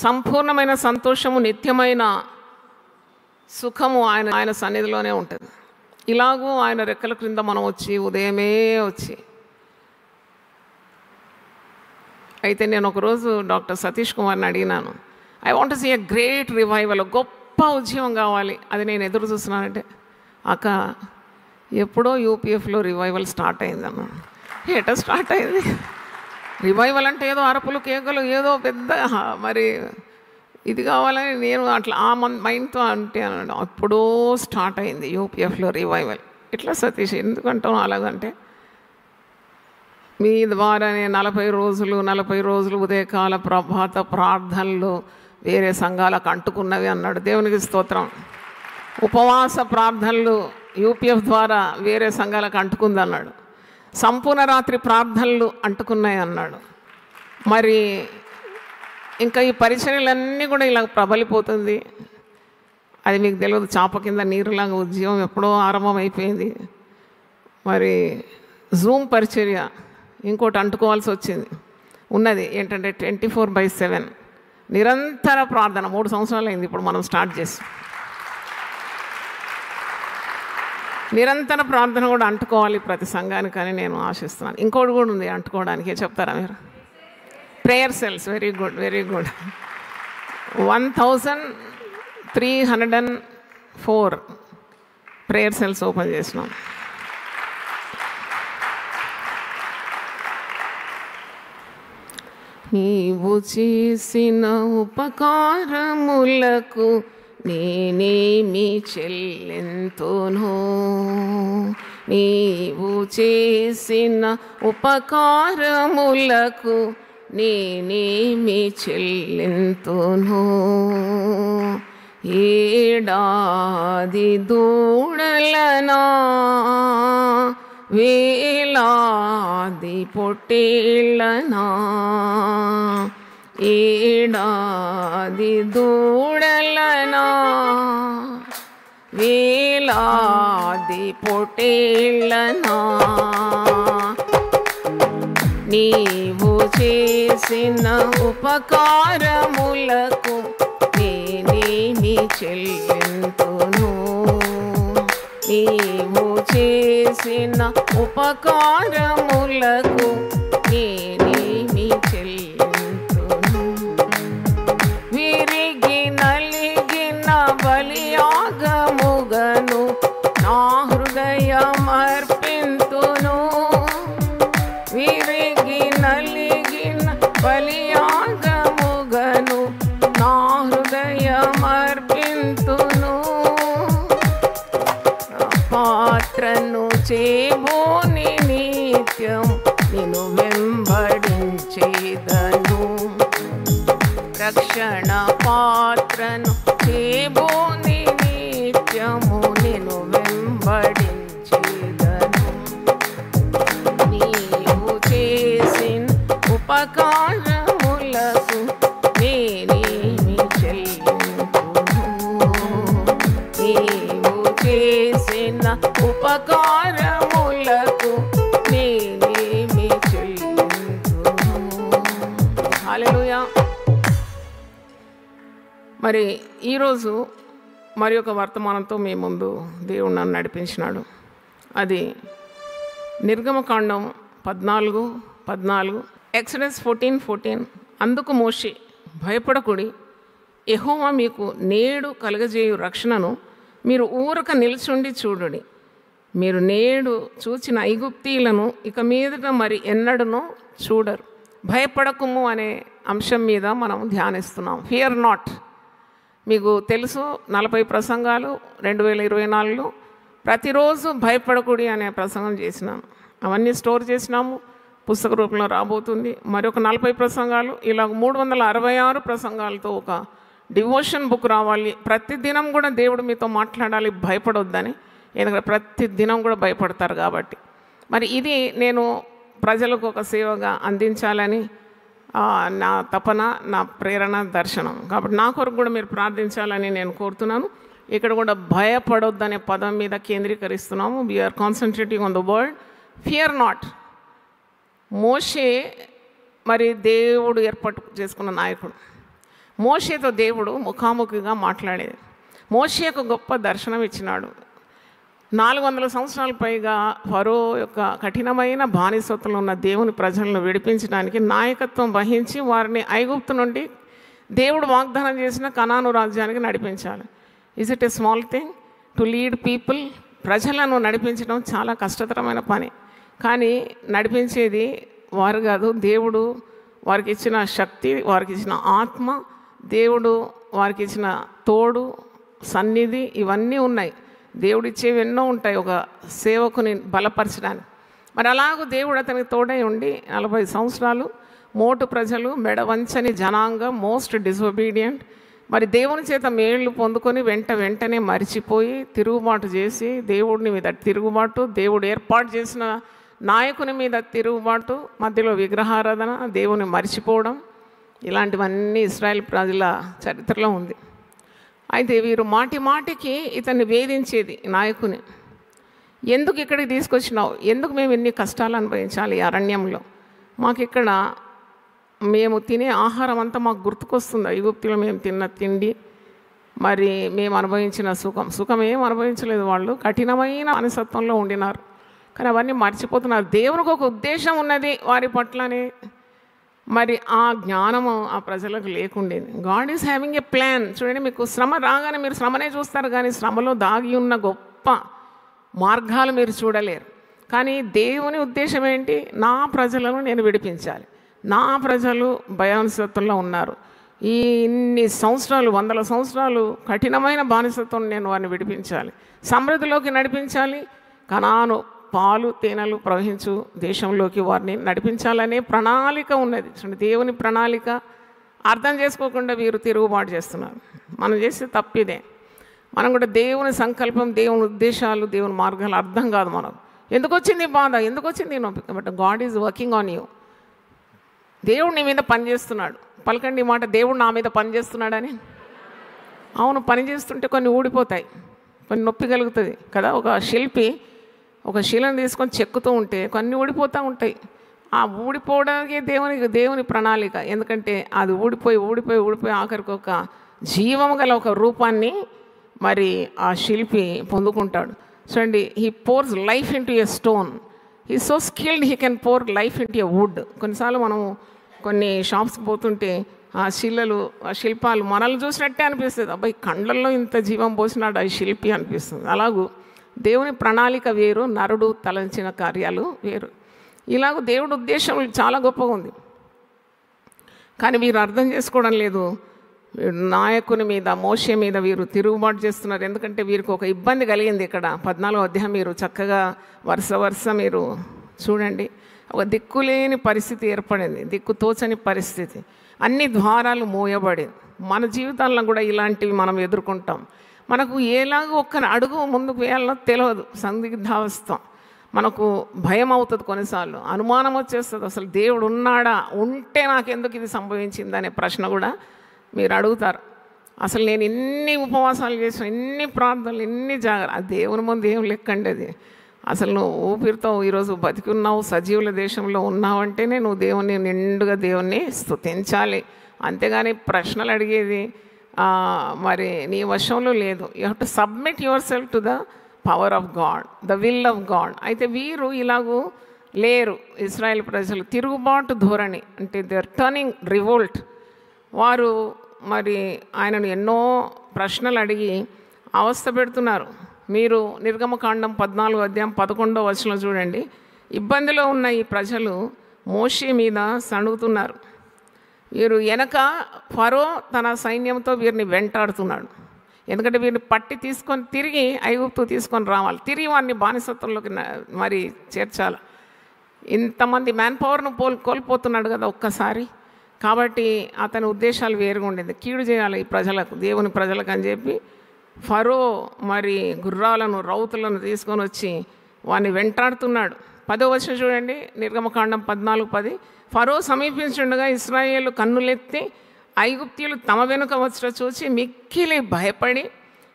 B: సంపూర్ణమైన సంతోషము, నిత్యమైన సుఖము ఆయన సన్నిధిలోనే ఉంటుంది. ఇలాగూ ఆయన రెక్కల క్రింద మనం వచ్చి ఉదయమే వచ్చి అయితే నేను ఒకరోజు డాక్టర్ సతీష్ కుమార్ని అడిగినాను, I want to see a great revival, గొప్ప ఉద్యమం కావాలి, అది నేను ఎదురు చూస్తున్నానంటే, అక్క ఎప్పుడో యూపీఎఫ్లో రివైవల్ స్టార్ట్ అయిందన్న. ఎట స్టార్ట్ అయింది రివైవల్ అంటే? ఏదో అరపులు, కేకలు, ఏదో పెద్ద మరి ఇది కావాలని నేను అట్లా ఆ మైండ్తో అంటే అప్పుడో స్టార్ట్ అయింది యూపీఎఫ్లో రివైవల్. ఇట్లా సతీష్ ఎందుకంటాం అలాగంటే, మీ ద్వారానే 40 రోజులు ఉదయకాల ప్రభాత ప్రార్థనలు వేరే సంఘాలకు అంటుకున్నవి అన్నాడు. దేవునికి స్తోత్రం. ఉపవాస ప్రార్థనలు యూపీఎఫ్ ద్వారా వేరే సంఘాలకు అంటుకుంది అన్నాడు. సంపూర్ణ రాత్రి ప్రార్థనలు అంటుకున్నాయి అన్నాడు. మరి ఇంకా ఈ పరిచర్యలన్నీ కూడా ఇలా ప్రబలిపోతుంది. అది మీకు తెలియదు, చాప కింద నీరులాగా ఉద్యమం ఎప్పుడో ఆరంభమైపోయింది. మరి జూమ్ పరిచర్య ఇంకోటి అంటుకోవాల్సి వచ్చింది ఉన్నది ఏంటంటే 24/7 నిరంతర ప్రార్థన. 3 సంవత్సరాలు అయింది ఇప్పుడు మనం స్టార్ట్ చేసి. నిరంతర ప్రార్థన కూడా అంటుకోవాలి ప్రతి సంఘానికి అని నేను ఆశిస్తున్నాను. ఇంకోటి కూడా ఉంది అంటుకోవడానికి, చెప్తారా మీరు? Prayer cells. Very good, very good. 1304 prayer cells open చేసినాం. నీవు చేసిన ఉపకారములకు నేనేమి చెల్లింతును, నీవు చేసిన ఉపకారములకు నేనేమి చెల్లింతును. ఏడాది దూడలనా, వేలాది పొట్టేళ్ళనా, ఏడాది దూడలనా, వేలాది పొట్టేళ్ళనా, నీవు చేసిన ఉపకారములకు నేనేమి చెల్లింతును, నీవు చేసిన ఉపకారములకు నేనేమి చెల్లింతును. విరిగి నలిగిన పాత్రను చేబోని నిత్యం నిన్ను వెంబడించేదను. రక్షణ పాత్రను చేబోని నిత్యము నిన్ను వెంబడించేదను. నీవు చేసిన ఉపకారములకు నేనేమి చెల్లింతును. నీవు చేసిన ఉపకారములకు నేనేమి చెల్లింతును. హల్లెలూయా. మరి ఈరోజు మరి ఒక వర్తమానంతో మీ ముందు దేవుడు నన్ను నడిపించినాడు. అది నిర్గమకాండం 14:14, ఎక్సడస్ 14:14. అందుకు మోషే, భయపడకుడి, యెహోవా మీకు నేడు కలుగజేయు రక్షణను మీరు ఊరక నిల్చుండి చూడుడి. మీరు నేడు చూచిన ఐగుప్తీయులను ఇక మీదట మరి ఎన్నడనూ చూడరు. భయపడకుము అనే అంశం మీద మనం ధ్యానిస్తున్నాం. Fear not. మీకు తెలుసు, 40 ప్రసంగాలు 2024లో ప్రతిరోజు భయపడకుడి అనే ప్రసంగం చేసినాను. అవన్నీ స్టోర్ చేసినాము, పుస్తక రూపంలో రాబోతుంది. మరొక 40 ప్రసంగాలు, ఇలా 366 ప్రసంగాలతో ఒక డివోషన్ బుక్ రావాలి. ప్రతి దినం కూడా దేవుడు మీతో మాట్లాడాలి, భయపడొద్దని. ఎందుకంటే ప్రతి దినం కూడా భయపడతారు కాబట్టి. మరి ఇది నేను ప్రజలకు ఒక సేవగా అందించాలని నా తపన, నా ప్రేరణ, దర్శనం. కాబట్టి నా కొరకు కూడా మీరు ప్రార్థించాలని నేను కోరుతున్నాను. ఇక్కడ కూడా భయపడొద్దనే పదం మీద కేంద్రీకరిస్తున్నాము. We're concentrating on the word fear not. Moshe మరి దేవుడు ఏర్పాటు చేసుకున్న నాయకుడు. మోషేతో దేవుడు ముఖాముఖిగా మాట్లాడేది. మోషేకు గొప్ప దర్శనం ఇచ్చినాడు. 400 సంవత్సరాల పైగా ఫరో యొక్క కఠినమైన బానిసత్వంలో ఉన్న దేవుని ప్రజలను విడిపించడానికి నాయకత్వం వహించి వారిని ఐగుప్తు నుండి దేవుడు వాగ్దానం చేసిన కనాను రాజ్యానికి నడిపించాలి. Is it a small thing to lead people? ప్రజలను నడిపించడం చాలా కష్టతరమైన పని. కానీ నడిపించేది వారు కాదు, దేవుడు వారికి ఇచ్చిన శక్తి, వారికి ఇచ్చిన ఆత్మ, దేవుడు వారికి ఇచ్చిన తోడు, సన్నిధి, ఇవన్నీ ఉన్నాయి. దేవుడిచ్చేవి ఎన్నో ఉంటాయి ఒక సేవకుని బలపరచడానికి. మరి అలాగూ దేవుడు అతనికి తోడై ఉండి 40 సంవత్సరాలు మోటు ప్రజలు, మెడవంచని జనాంగం, మోస్ట్ డిసొబీడియంట్, మరి దేవుని చేత మేళ్ళు పొందుకొని వెంటనే మరిచిపోయి తిరుగుబాటు చేసి, దేవుడిని మీద తిరుగుబాటు, దేవుడు ఏర్పాటు చేసిన నాయకుని మీద తిరుగుబాటు, మధ్యలో విగ్రహారాధన, దేవుని మరిచిపోవడం, ఇలాంటివన్నీ ఇశ్రాయేల్ ప్రజల చరిత్రలో ఉంది. అయితే వీరు మాటి మాటికి ఇతన్ని వేధించేది నాయకుని. ఎందుకు ఇక్కడికి తీసుకొచ్చినావు? ఎందుకు మేము ఎన్ని కష్టాలు అనుభవించాలి అరణ్యంలో? మాకు ఇక్కడ మేము తినే ఆహారం అంతా మాకు గుర్తుకొస్తుంది. ఐగుప్తులో మేము తిన్న తిండి, మరి మేము అనుభవించిన సుఖం ఏం అనుభవించలేదు. వాళ్ళు కఠినమైన మనస్తత్వంలో ఉండినారు. కానీ అవన్నీ మర్చిపోతున్నారు. దేవునికి ఒక ఉద్దేశం ఉన్నది వారి పట్లని. మరి ఆ జ్ఞానము ఆ ప్రజలకు లేకుండేది. God is having a plan. చూడండి, మీకు శ్రమ రాగానే మీరు శ్రమనే చూస్తారు, కానీ శ్రమలో దాగి ఉన్న గొప్ప మార్గాలు మీరు చూడలేరు. కానీ దేవుని ఉద్దేశం ఏంటి? నా ప్రజలను నేను విడిపించాలి. నా ప్రజలు భయానిసత్వంలో ఉన్నారు. ఈ ఇన్ని సంవత్సరాలు, 100 సంవత్సరాలు కఠినమైన బానిసత్వం నేను వారిని విడిపించాలి, సమృద్ధిలోకి నడిపించాలి, కనాను పాలు తేనెలు ప్రవహించు దేశంలోకి వారిని నడిపించాలనే ప్రణాళిక ఉన్నది. చూడండి, దేవుని ప్రణాళిక అర్థం చేసుకోకుండా వీరు తిరుగుబాటు చేస్తున్నారు. మనం చేసే తప్పిదే. మనం కూడా దేవుని సంకల్పం, దేవుని ఉద్దేశాలు, దేవుని మార్గాలు అర్థం కాదు మనకు. ఎందుకు వచ్చింది బాధ, ఎందుకు వచ్చింది నొప్పి? But God is working on you. దేవుడు నీ మీద పనిచేస్తున్నాడు. పలకండి మాట, దేవుడు నా మీద పనిచేస్తున్నాడని. అవును, పని చేస్తుంటే కొన్ని ఊడిపోతాయి, కొన్ని నొప్పి కలుగుతుంది కదా. ఒక శిల్పి ఒక శిలను తీసుకొని చెక్కుతూ ఉంటే కొన్ని ఊడిపోతూ ఉంటాయి. ఆ ఊడిపోవడానికి దేవుని ప్రణాళిక. ఎందుకంటే అది ఊడిపోయి ఆఖరికి ఒక జీవం గల ఒక రూపాన్ని మరి ఆ శిల్పి పొందుకుంటాడు. చూడండి, he pours life into a stone. He so skilled, he can pour life into a wood. కొన్నిసార్లు మనము కొన్ని షాప్స్కి పోతుంటే ఆ శిల్పాలు మనల్ని చూసినట్టే అనిపిస్తుంది. అబ్బాయి కండ్లల్లో ఇంత జీవం పోసినాడు ఆ శిల్పి అనిపిస్తుంది. అలాగూ దేవుని ప్రణాళిక వేరు, నరుడు తలంచిన కార్యాలు వేరు. ఇలాగ దేవుడి ఉద్దేశం చాలా గొప్పగా ఉంది. కానీ వీరు అర్థం చేసుకోవడం లేదు. నాయకుని మీద, మోషే మీద వీరు తిరుగుబాటు చేస్తున్నారు. ఎందుకంటే వీరికి ఒక ఇబ్బంది కలిగింది. ఇక్కడ 14వ అధ్యాయం మీరు చక్కగా వరుస మీరు చూడండి. ఒక దిక్కులేని పరిస్థితి ఏర్పడింది, దిక్కు తోచని పరిస్థితి, అన్ని ద్వారాలు మూయబడింది. మన జీవితాల్లో కూడా ఇలాంటివి మనం ఎదుర్కొంటాం. మనకు ఎలాగో ఒక్క అడుగు ముందుకు వేయాలో తెలియదు, సందిగ్ధావస్థ, మనకు భయం అవుతుంది, కొన్నిసార్లు అనుమానం వచ్చేస్తుంది. అసలు దేవుడు ఉన్నాడా, ఉంటే నాకెందుకు ఇది సంభవించింది అనే ప్రశ్న కూడా మీరు అడుగుతారు. అసలు నేను ఎన్ని ఉపవాసాలు చేసిన, ఎన్ని ప్రార్థనలు, ఎన్ని జాగ్రత్త, దేవుని ముందు ఏం లెక్కండి అది. అసలు నువ్వు ఊపిరితో ఈరోజు బతికి ఉన్నావు, సజీవుల దేశంలో ఉన్నావంటేనే నువ్వు దేవుని నిండుగా దేవుణ్ణి స్తుతించాలి. అంతేగాని ప్రశ్నలు అడిగేది మరి నీ వశంలో లేదు. You have to submit your self to the power of God, the will of God. అయితే వీరు ఇలాగూ లేరు. ఇశ్రాయేల్ ప్రజలు తిరుగుబాటు ధోరణి, అంటే దే ఆర్ టర్నింగ్ రివోల్ట్. వారు మరి ఆయనను ఎన్నో ప్రశ్నలు అడిగి అవస్థ పెడుతున్నారు. మీరు నిర్గమకాండం 14వ అధ్యాయం 11వ వచనం చూడండి. ఇబ్బందిలో ఉన్న ఈ ప్రజలు మోషే మీద సణుగుతున్నారు. వీరు వెనక ఫరో తన సైన్యంతో వీరిని వెంటాడుతున్నాడు. ఎందుకంటే వీరిని పట్టి తీసుకొని తిరిగి ఐగుప్తు తీసుకొని రావాలి, తిరిగి వారిని బానిసత్వంలోకి మరి చేర్చాలి. ఇంతమంది మ్యాన్ పవర్ను కోల్పోతున్నాడు కదా ఒక్కసారి. కాబట్టి అతని ఉద్దేశాలు వేరుగా ఉండేది, కీడు చేయాలి ఈ ప్రజలకు, దేవుని ప్రజలకు అని చెప్పి ఫరో మరి గుర్రాలను, రౌతులను తీసుకొని వచ్చి వాడిని వెంటాడుతున్నాడు. 10వ వచనం చూడండి, నిర్గమకాండం 14:10. ఫరో సమీపించుండగా ఇశ్రాయేలు కన్నులెత్తి ఐగుప్తీయులు తమ వెనుక వచ్చి చూసి మిక్కిలి భయపడి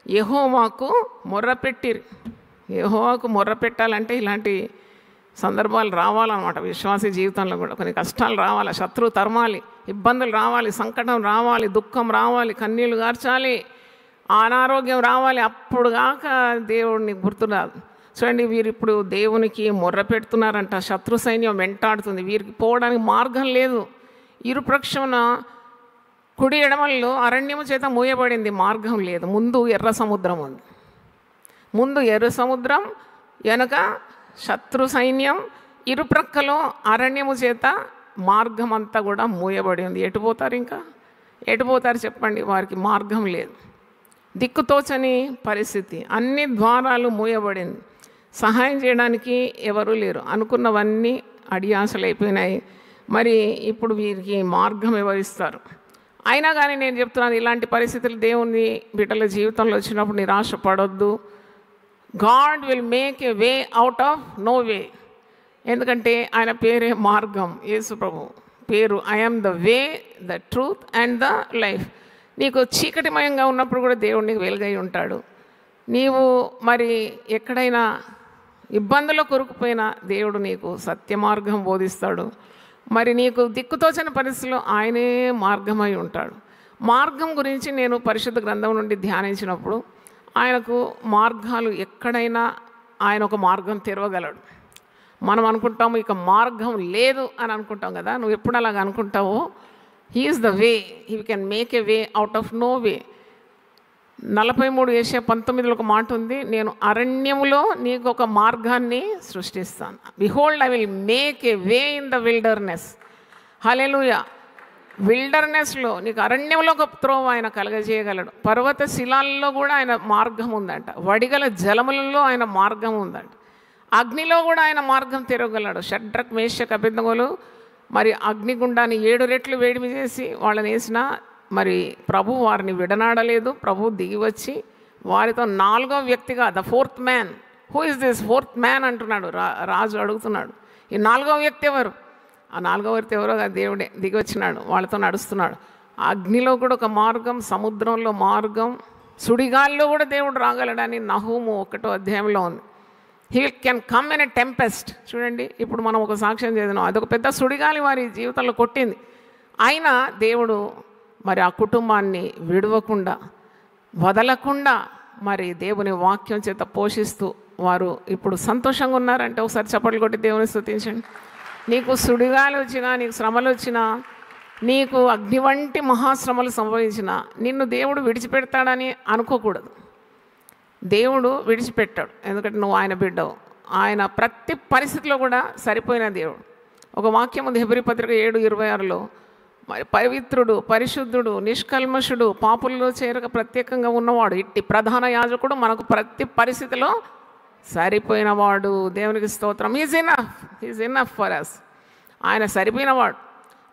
B: యెహోవాకు మొర్రపెట్టిరి. యెహోవాకు మొర్ర పెట్టాలంటే ఇలాంటి సందర్భాలు రావాలన్నమాట. విశ్వాస జీవితంలో కూడా కొన్ని కష్టాలు రావాలి, శత్రువు తరమాలి, ఇబ్బందులు రావాలి, సంకటం రావాలి, దుఃఖం రావాలి, కన్నీళ్లు గార్చాలి, అనారోగ్యం రావాలి. అప్పుడు కాక దేవుడిని గుర్తురాదు. చూడండి, వీరు ఇప్పుడు దేవునికి మొర్ర పెడుతున్నారంట. శత్రు సైన్యం వెంటాడుతుంది, వీరికి పోవడానికి మార్గం లేదు. ఇరుపక్షమున కుడి ఎడమల్లో అరణ్యము చేత మూయబడింది, మార్గం లేదు. ముందు ఎర్ర సముద్రం ఉంది, ముందు ఎర్ర సముద్రం, వెనక శత్రు సైన్యం, ఇరుప్రక్కలో అరణ్యము చేత మార్గం అంతా కూడా మూయబడి ఉంది. ఎటుపోతారు, ఇంకా ఎటుపోతారు చెప్పండి? వారికి మార్గం లేదు, దిక్కుతోచని పరిస్థితి, అన్ని ద్వారాలు మూయబడింది, సహాయం చేయడానికి ఎవరూ లేరు. అనుకున్నవన్నీ అడియాసలు అయిపోయినాయి. మరి ఇప్పుడు వీరికి మార్గం ఎవరిస్తారు? అయినా కానీ నేను చెప్తున్నాను, ఇలాంటి పరిస్థితులు దేవుని బిడ్డల జీవితంలో వచ్చినప్పుడు నిరాశ పడొద్దు. God will make a way out of no way. ఎందుకంటే ఆయన పేరే మార్గం. యేసు ప్రభు పేరు I am the way, the truth and the life. నీకు చీకటిమయంగా ఉన్నప్పుడు కూడా దేవుడు నీకు వెలుగై ఉంటాడు. నీవు మరి ఎక్కడైనా ఇబ్బందుల్లో కొరుకుపోయినా దేవుడు నీకు సత్య మార్గం బోధిస్తాడు. మరి నీకు దిక్కుతోచని పరిస్థితుల్లో ఆయనే మార్గమై ఉంటాడు. మార్గం గురించి నేను పరిశుద్ధ గ్రంథం నుండి ధ్యానించినప్పుడు ఆయనకు మార్గాలు ఎక్కడైనా ఆయన ఒక మార్గం తెరవగలడు. మనం అనుకుంటాము ఇక మార్గం లేదు అని అనుకుంటాం కదా, నువ్వు ఎప్పుడు అలాగ అనుకుంటావో, he is the way, he can make a way out of no way. 43 ఏషియా 19లో ఒక మాట ఉంది, నేను అరణ్యములో నీకు ఒక మార్గాన్ని సృష్టిస్తాను. Behold I will make a way in the wilderness. Hallelujah. విల్డర్నెస్లో నీకు అరణ్యంలో ఒక త్రోవ ఆయన కలగజేయగలడు. పర్వత శిలాల్లో కూడా ఆయన మార్గం ఉందంట. వడిగల జలములలో ఆయన మార్గం ఉందంట. అగ్నిలో కూడా ఆయన మార్గం తెరవగలడు. షడ్రక్ మేషక్ అబేద్నెగోలు మరి అగ్నిగుండాన్ని 7 రెట్లు వేడిమి చేసి వాళ్ళని వేసిన మరి ప్రభు వారిని విడనాడలేదు. ప్రభు దిగి వచ్చి వారితో 4వ వ్యక్తిగా, the 4th man, who is this 4th man అంటున్నాడు రాజు, అడుగుతున్నాడు. ఈ 4వ వ్యక్తి ఎవరు? ఆ 4వ వ్యక్తి ఎవరో దేవుడే దిగి వచ్చినాడు, వాళ్ళతో నడుస్తున్నాడు. అగ్నిలో కూడా ఒక మార్గం, సముద్రంలో మార్గం, సుడిగాల్లో కూడా దేవుడు రాగలడని నహూము 1వ అధ్యాయంలో ఉంది. He can come in a tempest. చూడండి, ఇప్పుడు మనం ఒక సాక్ష్యం చేద్దాం, అదొక పెద్ద సుడిగాలి వారి జీవితంలో కొట్టింది. అయినా దేవుడు మరి ఆ కుటుంబాన్ని విడవకుండా, వదలకుండా మరి దేవుని వాక్యం చేత పోషిస్తూ వారు ఇప్పుడు సంతోషంగా ఉన్నారంటే ఒకసారి చప్పట్లు కొట్టి దేవుని స్తుతించండి. నీకు సుడిగాలి వచ్చినా, నీకు శ్రమలు వచ్చినా, నీకు అగ్ని వంటి మహాశ్రమలు సంభవించినా నిన్ను దేవుడు విడిచిపెడతాడని అనుకోకూడదు. దేవుడు విడిచిపెట్టాడు, ఎందుకంటే నువ్వు ఆయన బిడ్డవు. ఆయన ప్రతి పరిస్థితిలో కూడా సరిపోయిన దేవుడు. ఒక వాక్యం ఉంది హెబ్రీ పత్రిక 7:26లో, మరి పవిత్రుడు, పరిశుద్ధుడు, నిష్కల్మషుడు, పాపుల్లో చేరక ప్రత్యేకంగా ఉన్నవాడు, ఇట్టి ప్రధాన యాజకుడు మనకు ప్రతి పరిస్థితిలో సరిపోయినవాడు. దేవునికి స్తోత్రం. Is enough for us. ఆయన సరిపోయినవాడు,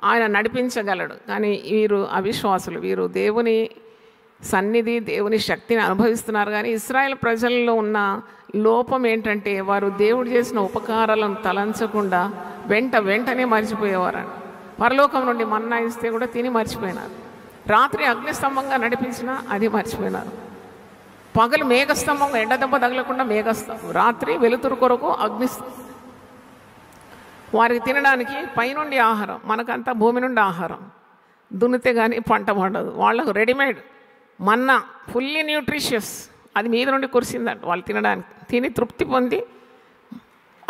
B: ఆయన నడిపించగలడు. కానీ వీరు అవిశ్వాసులు, వీరు దేవుని సన్నిధి, దేవుని శక్తిని అనుభవిస్తున్నారు. కానీ ఇశ్రాయేల్ ప్రజల్లో ఉన్న లోపం ఏంటంటే వారు దేవుడు చేసిన ఉపకారాలను తలంచకుండా వెంటనే మర్చిపోయేవారండి. పరలోకం నుండి మన్నా ఇస్తే కూడా తిని మర్చిపోయినారు. రాత్రి అగ్నిస్తంభంగా నడిపించినా అది మర్చిపోయినారు. పగలు మేఘస్తంభంగా ఎండ దెబ్బ తగలకుండా మేఘస్తంభం, రాత్రి వెలుతురు కొరకు అగ్నిస్తంభం. వారికి తినడానికి పైనుండి ఆహారం, మనకంతా భూమి నుండి ఆహారం. దున్నితే కానీ పంట పండదు. వాళ్ళకు రెడీమేడ్ మన్నా, ఫుల్లీ న్యూట్రిషియస్, అది మీద నుండి కురిసిందంట వాళ్ళు తినడానికి. తిని తృప్తి పొంది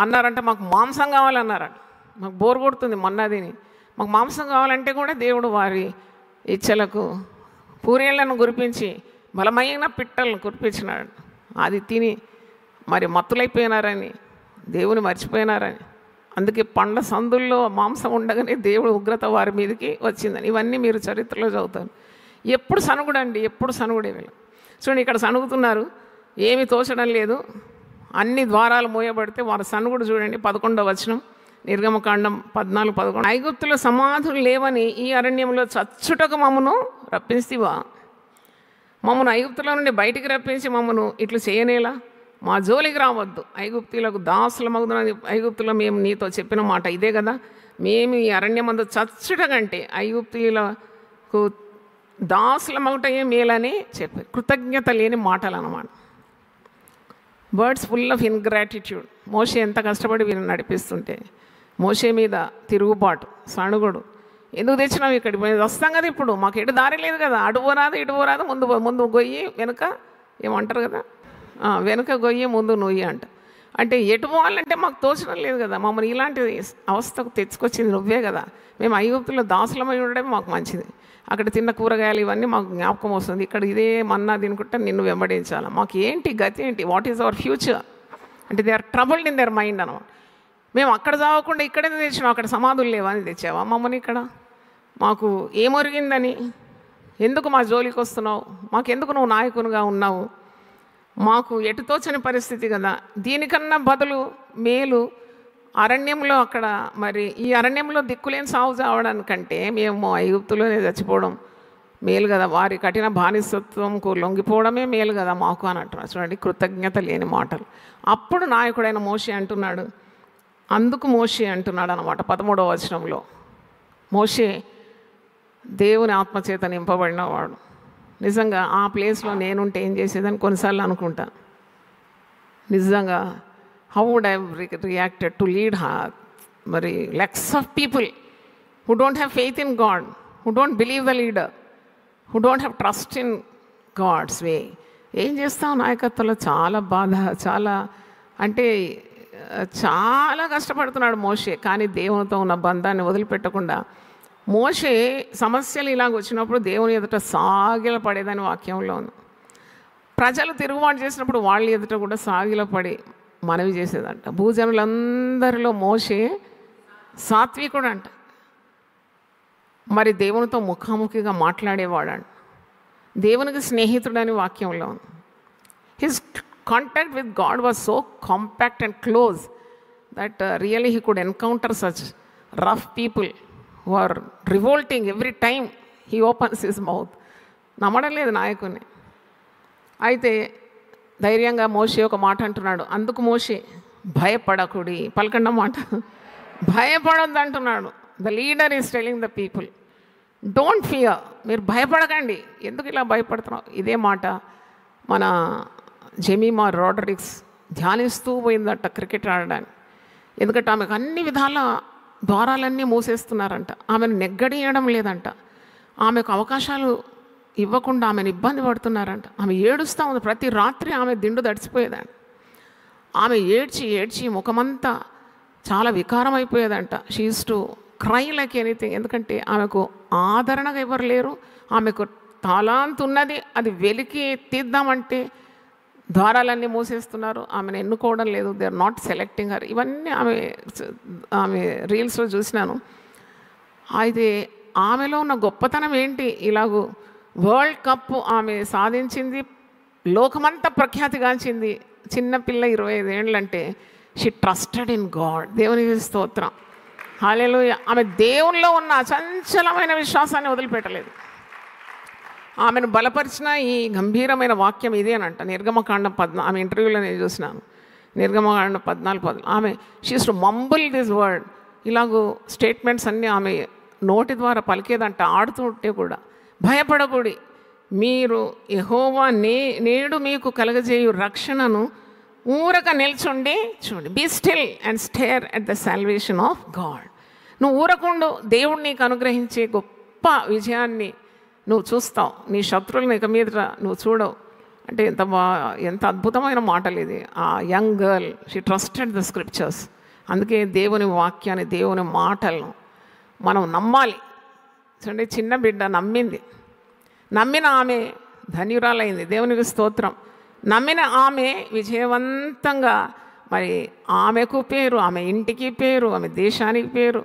B: అన్నారంట, మాకు మాంసం కావాలన్నారంట. మాకు బోరు కొడుతుంది మన్నా తిని, మాకు మాంసం కావాలంటే కూడా దేవుడు వారి ఇచ్చలకు పూరేళ్లను కురిపించి బలమైన పిట్టలను కురిపించినాడు. అది తిని మరి మత్తులైపోయినారని, దేవుని మర్చిపోయినారని. అందుకే పండ్ల సందుల్లో మాంసం ఉండగానే దేవుడు ఉగ్రత వారి మీదకి వచ్చిందని. ఇవన్నీ మీరు చరిత్రలో చదువుతారు. ఎప్పుడు సనుగుడండి, ఎప్పుడు సనుగుడే వీళ్ళు. చూడండి, ఇక్కడ సనుగుతున్నారు, ఏమి తోచడం లేదు, అన్ని ద్వారాలు మూయబడితే వారు సనుగుడు చూడండి. 11వ వచనం, నిర్గమకాండం 14-11. ఐగుప్తులో సమాధులు లేవని ఈ అరణ్యంలో చచ్చుటకు మమ్మను రప్పిస్తివా? మమ్మను ఐగుప్తుల నుండి బయటికి రప్పించి మమ్మను ఇట్లు చేయనేలా? మా జోలికి రావద్దు, ఐగుప్తులకు దాసుల మగుదని ఐగుప్తులో మేము నీతో చెప్పిన మాట ఇదే కదా. మేము ఈ అరణ్యమందు చచ్చుట కంటే ఐగుప్తులకు దాసుల మగుటయే మేలని చెప్పి కృతజ్ఞత లేని మాటలు అన్నమాట. Words full of ingratitude. Moshe ఎంత కష్టపడి వీళ్ళని నడిపిస్తుంటే మోషే మీద తిరుగుబాటు, సణుగుడు. ఎందుకు తెచ్చినావు ఇక్కడికి? మేము వస్తాం కదా, ఇప్పుడు మాకు ఎటు దారి లేదు కదా, అటు పోరాదు ఇటు పోరాదు, ముందు గొయ్యి వెనుక ఏమంటారు కదా, వెనుక గొయ్యి ముందు నొయ్యి అంట. అంటే ఎటు పోవాలంటే మాకు తోచడం లేదు కదా, మమ్మల్ని ఇలాంటి అవస్థకు తెచ్చుకొచ్చింది నువ్వే కదా. మేము ఐగుప్తులో దాసులమై ఉండడం మాకు మంచిది. అక్కడ తిన్న కూరగాయలు ఇవన్నీ మాకు జ్ఞాపకం వస్తుంది. ఇక్కడ ఇదే మన్నా తినుకుంటే నిన్ను వెంబడించాలి. మాకు ఏంటి గతి ఏంటి? What is our future? అంటే they are troubled in their mind అన్నమాట. మేము అక్కడ చావకుండా ఇక్కడే తెచ్చినావు, అక్కడ సమాధులు లేవని తెచ్చావా మమ్మల్ని ఇక్కడ? మాకు ఏమొరిగిందని? ఎందుకు మా జోలికి వస్తున్నావు? మాకెందుకు నువ్వు నాయకునిగా ఉన్నావు? మాకు ఎటుతోచని పరిస్థితి కదా. దీనికన్నా బదులు మేలు అరణ్యంలో, అక్కడ మరి ఈ అరణ్యంలో దిక్కులేని సాగు చావడానికంటే మేము ఐగుప్తులోనే చచ్చిపోవడం మేలు కదా. వారి కఠిన బానిసత్వంకు లొంగిపోవడమే మేలు కదా మాకు అని అంటున్నారు. చూడండి, కృతజ్ఞత లేని మాటలు. అప్పుడు నాయకుడైన మోషే అంటున్నాడు, అందుకు మోషే అంటున్నాడు అన్నమాట 13వ వచనంలో. మోషే దేవుని ఆత్మచేత నింపబడినవాడు. నిజంగా ఆ ప్లేస్లో నేనుంటే ఏం చేసేదని కొన్నిసార్లు అనుకుంటా. నిజంగా how would I reacted to lead మరి lakhs of people who don't have faith in God, who don't believe the leader, who don't have trust in God's way. ఏం చేస్తాం నాయకత్వంలో? చాలా బాధ, చాలా అంటే చాలా కష్టపడుతున్నాడు మోషే. కానీ దేవునితో ఉన్న బంధాన్ని వదిలిపెట్టకుండా మోషే సమస్యలు ఇలాగ వచ్చినప్పుడు దేవుని ఎదుట సాగిల పడేదని వాక్యంలో ఉంది. ప్రజలు తిరుగుబాటు చేసినప్పుడు వాళ్ళ ఎదుట కూడా సాగిల పడి మనవి చేసేదంట. భూజనులందరిలో మోషే సాత్వికుడు అంట. మరి దేవునితో ముఖాముఖిగా మాట్లాడేవాడంట. దేవునికి స్నేహితుడని వాక్యంలో ఉంది. His contact with God was so compact and close that really he could encounter such rough people who are revolting every time he opens his mouth. నమ్మడం లేదు నాయకుని. అయితే ధైర్యంగా మోషే ఒక మాట అంటున్నాడు. అందుకు మోషే భయపడకుడి, పలకండ మాట, భయపడొద్దు అంటున్నాడు. The leader is telling the people don't fear. మీరు భయపడకండి. ఎందుకు ఇలా భయపడుతున్నావు? ఇదే మాట మన జెమిమా రోడ్రిగ్స్ ధ్యానిస్తూ పోయిందట క్రికెట్ ఆడడానికి. ఎందుకంటే ఆమెకు అన్ని విధాల ద్వారాలన్నీ మూసేస్తున్నారంట. ఆమెను నెగ్గడీయడం లేదంట. ఆమెకు అవకాశాలు ఇవ్వకుండా ఆమెను ఇబ్బంది పడుతున్నారంట. ఆమె ఏడుస్తూ ఉంది. ప్రతి రాత్రి ఆమె దిండు దడిచిపోయేదంట. ఆమె ఏడ్చి ముఖమంతా చాలా వికారం అయిపోయేదంట. She used to cry like anything. ఎందుకంటే ఆమెకు ఆదరణగా ఎవరు లేరు. ఆమెకు తాలాంతు ఉన్నది, అది వెలికి తీద్దామంటే ద్వారాలన్నీ మూసేస్తున్నారు. ఆమెను ఎన్నుకోవడం లేదు. They are not selecting her. ఇవన్నీ ఆమె రీల్స్లో చూసినాను. అయితే ఆమెలో ఉన్న గొప్పతనం ఏంటి? ఇలాగూ వరల్డ్ కప్ ఆమె సాధించింది, లోకమంతా ప్రఖ్యాతిగాంచింది. చిన్నపిల్ల 25 ఏళ్ళంటే షీ ట్రస్టెడ్ ఇన్ గాడ్. దేవునికి స్తోత్రం, హల్లెలూయా. ఆమె దేవునిలో ఉన్న అచంచలమైన విశ్వాసాన్ని వదిలిపెట్టలేదు. ఆమెను బలపరిచిన ఈ గంభీరమైన వాక్యం ఇదేనంట. నిర్గమకాండం 14, ఆమె ఇంటర్వ్యూలో నేను చూసినాను. నిర్గమకాండం 14 ఆమె షీస్ టు మంబుల్ దిస్ వర్డ్. ఇలాగూ స్టేట్మెంట్స్ అన్నీ ఆమె నోటి ద్వారా పలికేదంట. ఆడుతుంటే కూడా భయపడకూడి, మీరు యెహోవా నేడు మీకు కలగజేయు రక్షణను ఊరక నిల్చుండి చూడండి. Be still and stare at the salvation of God. నువ్వు ఊరకుండు, దేవుడు నీకు అనుగ్రహించే గొప్ప విజయాన్ని నువ్వు చూస్తావు. నీ శత్రువులను ఇక మీద నువ్వు చూడవు. అంటే ఎంత అద్భుతమైన మాటలు ఇది. ఆ young girl she trusted the scriptures. అందుకే దేవుని వాక్యాన్ని, దేవుని మాటలను మనం నమ్మాలి. చూడండి, చిన్న బిడ్డ నమ్మిన ఆమె ధన్యురాలైంది. దేవునికి స్తోత్రం. నమ్మిన ఆమె విజయవంతంగా, మరి ఆమెకు పేరు, ఆమె ఇంటికి పేరు, ఆమె దేశానికి పేరు,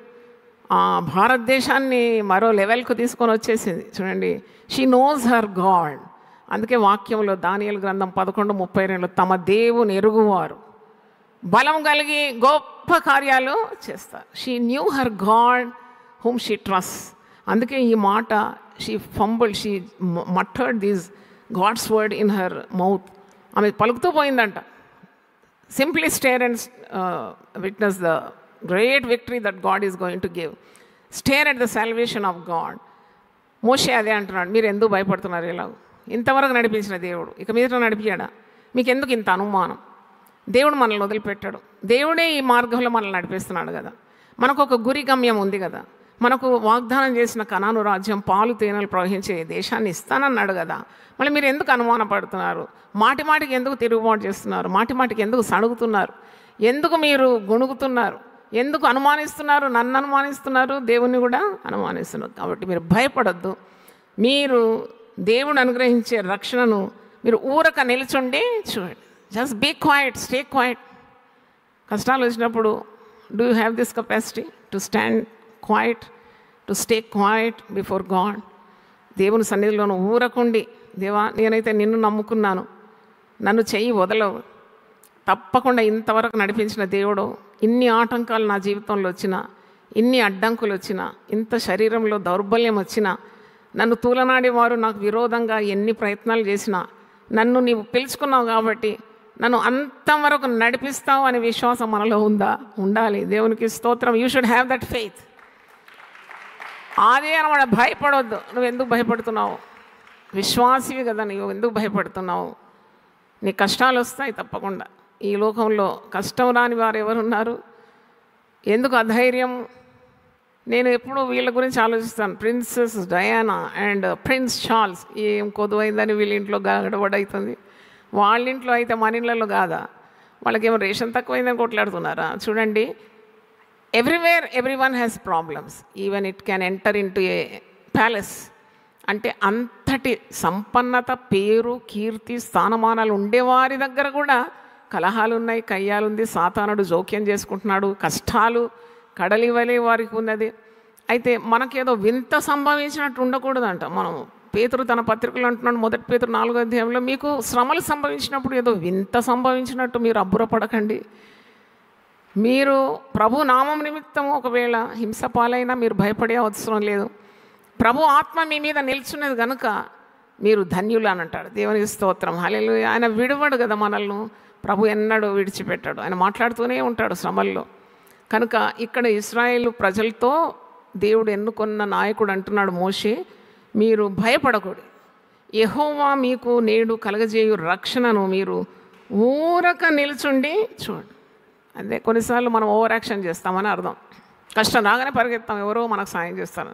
B: భారతదేశాన్ని మరో లెవెల్కు తీసుకొని వచ్చేసింది. చూడండి, షీ నోస్ హర్ గాడ్. అందుకే వాక్యంలో దానియేలు గ్రంథం 11:32 తమ దేవుని ఎరుగువారు బలం కలిగి గొప్ప కార్యాలు చేస్తారు. She knew her God whom she trust. అందుకే ఈ మాట she fumble, she muttered these God's word in her mouth. ఆమె పలుకుతూ పోయిందంట. Simply stare and witness the great victory that God is going to give. Stare at the salvation of God. Moshe అదే అంటున్నాడు, మీరు ఎందుకు భయపడుతున్నారు? ఇలా ఇంతవరకు నడిపించిన దేవుడు ఇక మీద నడిపించాడా? మీకు ఎందుకు ఇంత అనుమానం? దేవుడు మనల్ని వదిలిపెట్టాడు. దేవుడే ఈ మార్గంలో మనల్ని నడిపిస్తున్నాడు కదా. మనకు ఒక గురి గమ్యం ఉంది కదా. మనకు వాగ్దానం చేసిన కనాను రాజ్యం, పాలు తేనెలు ప్రవహించే దేశాన్ని ఇస్తానన్నాడు కదా. మళ్ళీ మీరు ఎందుకు అనుమాన పడుతున్నారు? మాటికి ఎందుకు తిరుగుబాటు చేస్తున్నారు? మాటికి ఎందుకు సణుగుతున్నారు? ఎందుకు మీరు గొణుగుతున్నారు? ఎందుకు అనుమానిస్తున్నారు? నన్ను అనుమానిస్తున్నారు, దేవుణ్ణి కూడా అనుమానిస్తున్నారు. కాబట్టి మీరు భయపడొద్దు. మీరు దేవుడు అనుగ్రహించే రక్షణను మీరు ఊరక నిల్చుండి చూడండి. Just be quiet, stay quiet. కష్టాలు వచ్చినప్పుడు do you have this capacity to stand quiet, to stay quiet before God? దేవుని సన్నిధిలోనూ ఊరకుండి, దేవా నేనైతే నిన్ను నమ్ముకున్నాను, నన్ను చెయ్యి వదలవు. తప్పకుండా ఇంతవరకు నడిపించిన దేవుడు, ఇన్ని ఆటంకాలు నా జీవితంలో వచ్చినా, ఇన్ని అడ్డంకులు వచ్చినా, ఇంత శరీరంలో దౌర్బల్యం వచ్చినా, నన్ను తూలనాడేవారు నాకు విరోధంగా ఎన్ని ప్రయత్నాలు చేసినా, నన్ను నీవు పిలుచుకున్నావు కాబట్టి నన్ను అంతవరకు నడిపిస్తావు అనే విశ్వాసం మనలో ఉండాలి. దేవునికి స్తోత్రం. You should have that faith. అదే అనమాట. భయపడవద్దు. నువ్వు ఎందుకు భయపడుతున్నావు? విశ్వాసివి కదా, నువ్వు ఎందుకు భయపడుతున్నావు? నీ కష్టాలు వస్తాయి తప్పకుండా. ఈ లోకంలో కష్టం రాని వారు ఎవరున్నారు? ఎందుకు అధైర్యం? నేను ఎప్పుడు వీళ్ళ గురించి ఆలోచిస్తాను. Princess Diana and prince Charles ఏం కొదువైందని వీళ్ళ ఇంట్లో గడబడవుతుంది. వాళ్ళ ఇంట్లో అయితే మన ఇళ్ళలో కాదా? వాళ్ళకేమో రేషన్ తక్కువైందని కొట్లాడుతున్నారా? చూడండి, everywhere everyone has problems. Even it can enter in to A palace. అంటే అంతటి సంపన్నత, పేరు, కీర్తి, స్థానమానాలు ఉండేవారి దగ్గర కూడా కలహాలు ఉన్నాయి, కయ్యాలుంది, సాతానుడు జోక్యం చేసుకుంటున్నాడు, కష్టాలు కడలివలే వారికి ఉన్నది. అయితే మనకేదో వింత సంభవించినట్టు ఉండకూడదంట. మనం పేతురు తన పత్రికలు అంటున్నాడు, 1 పేతురు 4వ అధ్యాయంలో, మీకు శ్రమలు సంభవించినప్పుడు ఏదో వింత సంభవించినట్టు మీరు అబ్బురపడకండి. మీరు ప్రభు నామం నిమిత్తం ఒకవేళ హింస పాలైనా మీరు భయపడే అవసరం లేదు. ప్రభు ఆత్మ మీ మీద నిల్చున్నది కనుక మీరు ధన్యులు అని అంటాడు. దేవునికి స్తోత్రం, హల్లెలూయా. ఆయన విడవడు కదా మనల్ని. ప్రభు ఎన్నడూ విడిచిపెట్టాడు. ఆయన మాట్లాడుతూనే ఉంటాడు శ్రమల్లో. కనుక ఇక్కడ ఇశ్రాయేలు ప్రజలతో దేవుడు ఎన్నుకున్న నాయకుడు అంటున్నాడు మోషే, మీరు భయపడకూడదు. యెహోవా మీకు నేడు కలగజేయు రక్షణను మీరు ఊరక నిల్చుండి చూడండి. అదే కొన్నిసార్లు మనం ఓవర్ యాక్షన్ చేస్తామని అర్థం. కష్టం రాగానే పరిగెత్తాం, ఎవరో మనకు సాయం చేస్తారు.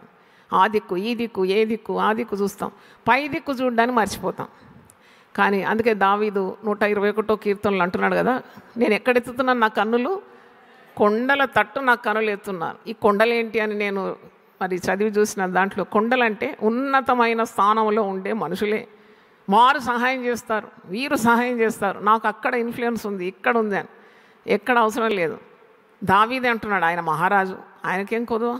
B: ఆ దిక్కు, ఈ దిక్కు, ఏ దిక్కు, ఆ దిక్కు చూస్తాం, పై దిక్కు చూడడానికి మర్చిపోతాం. కానీ అందుకే దావీదు 121వ కీర్తనలు అంటున్నాడు కదా, నేను ఎక్కడెత్తుతున్నాను నా కన్నులు కొండల తట్టు నా కనులు ఎత్తున్నాను. ఈ కొండలేంటి అని నేను మరి చదివి చూసిన దాంట్లో, కొండలంటే ఉన్నతమైన స్థానంలో ఉండే మనుషులే. వారు సహాయం చేస్తారు, వీరు సహాయం చేస్తారు. నాకు అక్కడ ఇన్ఫ్లుయెన్స్ ఉంది, ఇక్కడ ఉంది అని ఎక్కడ అవసరం లేదు. దావీదే అంటున్నాడు, ఆయన మహారాజు, ఆయనకేం కొదువ?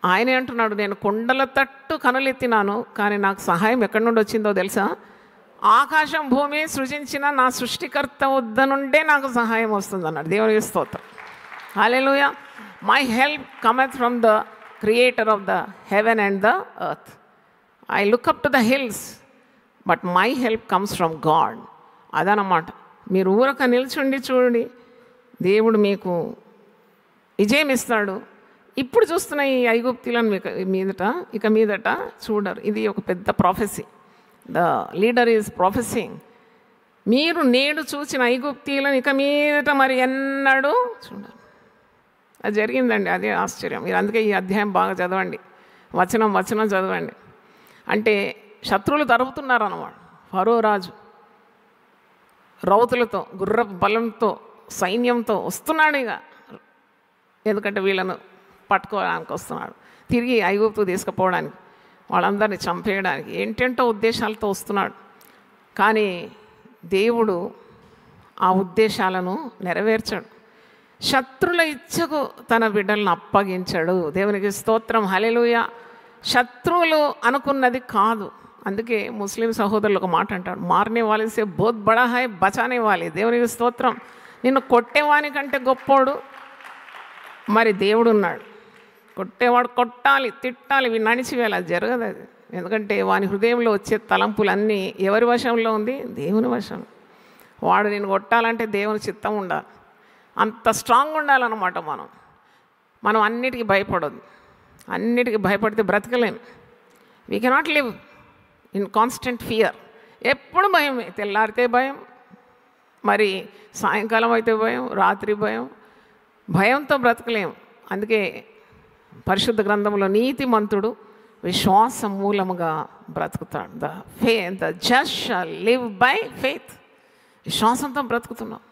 B: ఆయనే అంటున్నాడు, నేను కొండల తట్టు కనులెత్తినాను, కానీ నాకు సహాయం ఎక్కడి నుండి వచ్చిందో తెలుసా? ఆకాశం భూమి సృజించిన నా సృష్టికర్త వద్ద నుండే నాకు సహాయం వస్తుంది అన్నాడు. దేవునికి స్తోత్రం. Hallelujah. My help cometh from the creator of the heaven and the earth. I look up to the hills but my help comes from God. అదనమాట. మీరు ఊరక నిల్చుండి చూడండి, దేవుడు మీకు విజయం ఇస్తాడు. ఇప్పుడు చూస్తున్న ఈ ఐగుప్తులను ఇక మీదట చూడరు. ఇది ఒక పెద్ద prophecy. The leader is prophesying. మీరు నేడు చూసిన ఐగుప్తీలను ఇక మీదట మరి ఎన్నడూ చూడరు. అది జరిగిందండి. అదే ఆశ్చర్యం. మీరు అందుకే ఈ అధ్యాయం బాగా చదవండి, వచనం వచనం చదవండి. అంటే శత్రువులు తరుపుతున్నారు అన్నమాట. ఫరో రాజు రౌతులతో, గుర్రపు బలంతో, సైన్యంతో వస్తున్నాడు. ఇక ఎందుకంటే వీళ్ళను పట్టుకోవడానికి వస్తున్నాడు, తిరిగి ఐగుప్తు తీసుకుపోవడానికి, వాళ్ళందరినీ చంపేయడానికి, ఏంటంటో ఉద్దేశాలతో వస్తున్నాడు. కానీ దేవుడు ఆ ఉద్దేశాలను నెరవేర్చాడు. శత్రుల ఇచ్చకు తన బిడ్డలను అప్పగించాడు. దేవునికి స్తోత్రం. హల్లెలూయా. శత్రువులు అనుకున్నది కాదు. అందుకే ముస్లిం సహోదరులు ఒక మాట అంటాడు, మారనే వాలిసే బోత్ బడా హై బచానే వాలి. దేవునికి స్తోత్రం. నిన్ను కొట్టేవాని కంటే గొప్పోడు మరి దేవుడు ఉన్నాడు. కొట్టేవాడు కొట్టాలి, తిట్టాలి, ఇవి నడిచివేయాలి. అది జరగదు. అది ఎందుకంటే వాని హృదయంలో వచ్చే తలంపులన్నీ ఎవరి వశంలో ఉంది? దేవుని వశం. వాడు నేను కొట్టాలంటే దేవుని చిత్తం ఉండాలి. అంత స్ట్రాంగ్ ఉండాలన్నమాట. మనం అన్నిటికీ భయపడదు. అన్నిటికీ భయపడితే బ్రతకలేం. We cannot live in constant fear. ఎప్పుడు భయమే. తెల్లారితే భయం, మరి సాయంకాలం అయితే భయం, రాత్రి భయం. భయంతో బ్రతకలేం. అందుకే పరిశుద్ధ గ్రంథంలో నీతిమంతుడు విశ్వాసం మూలముగా బ్రతుకుతాడు. The just shall live by faith. విశ్వాసంతో బ్రతుకుతున్నాం.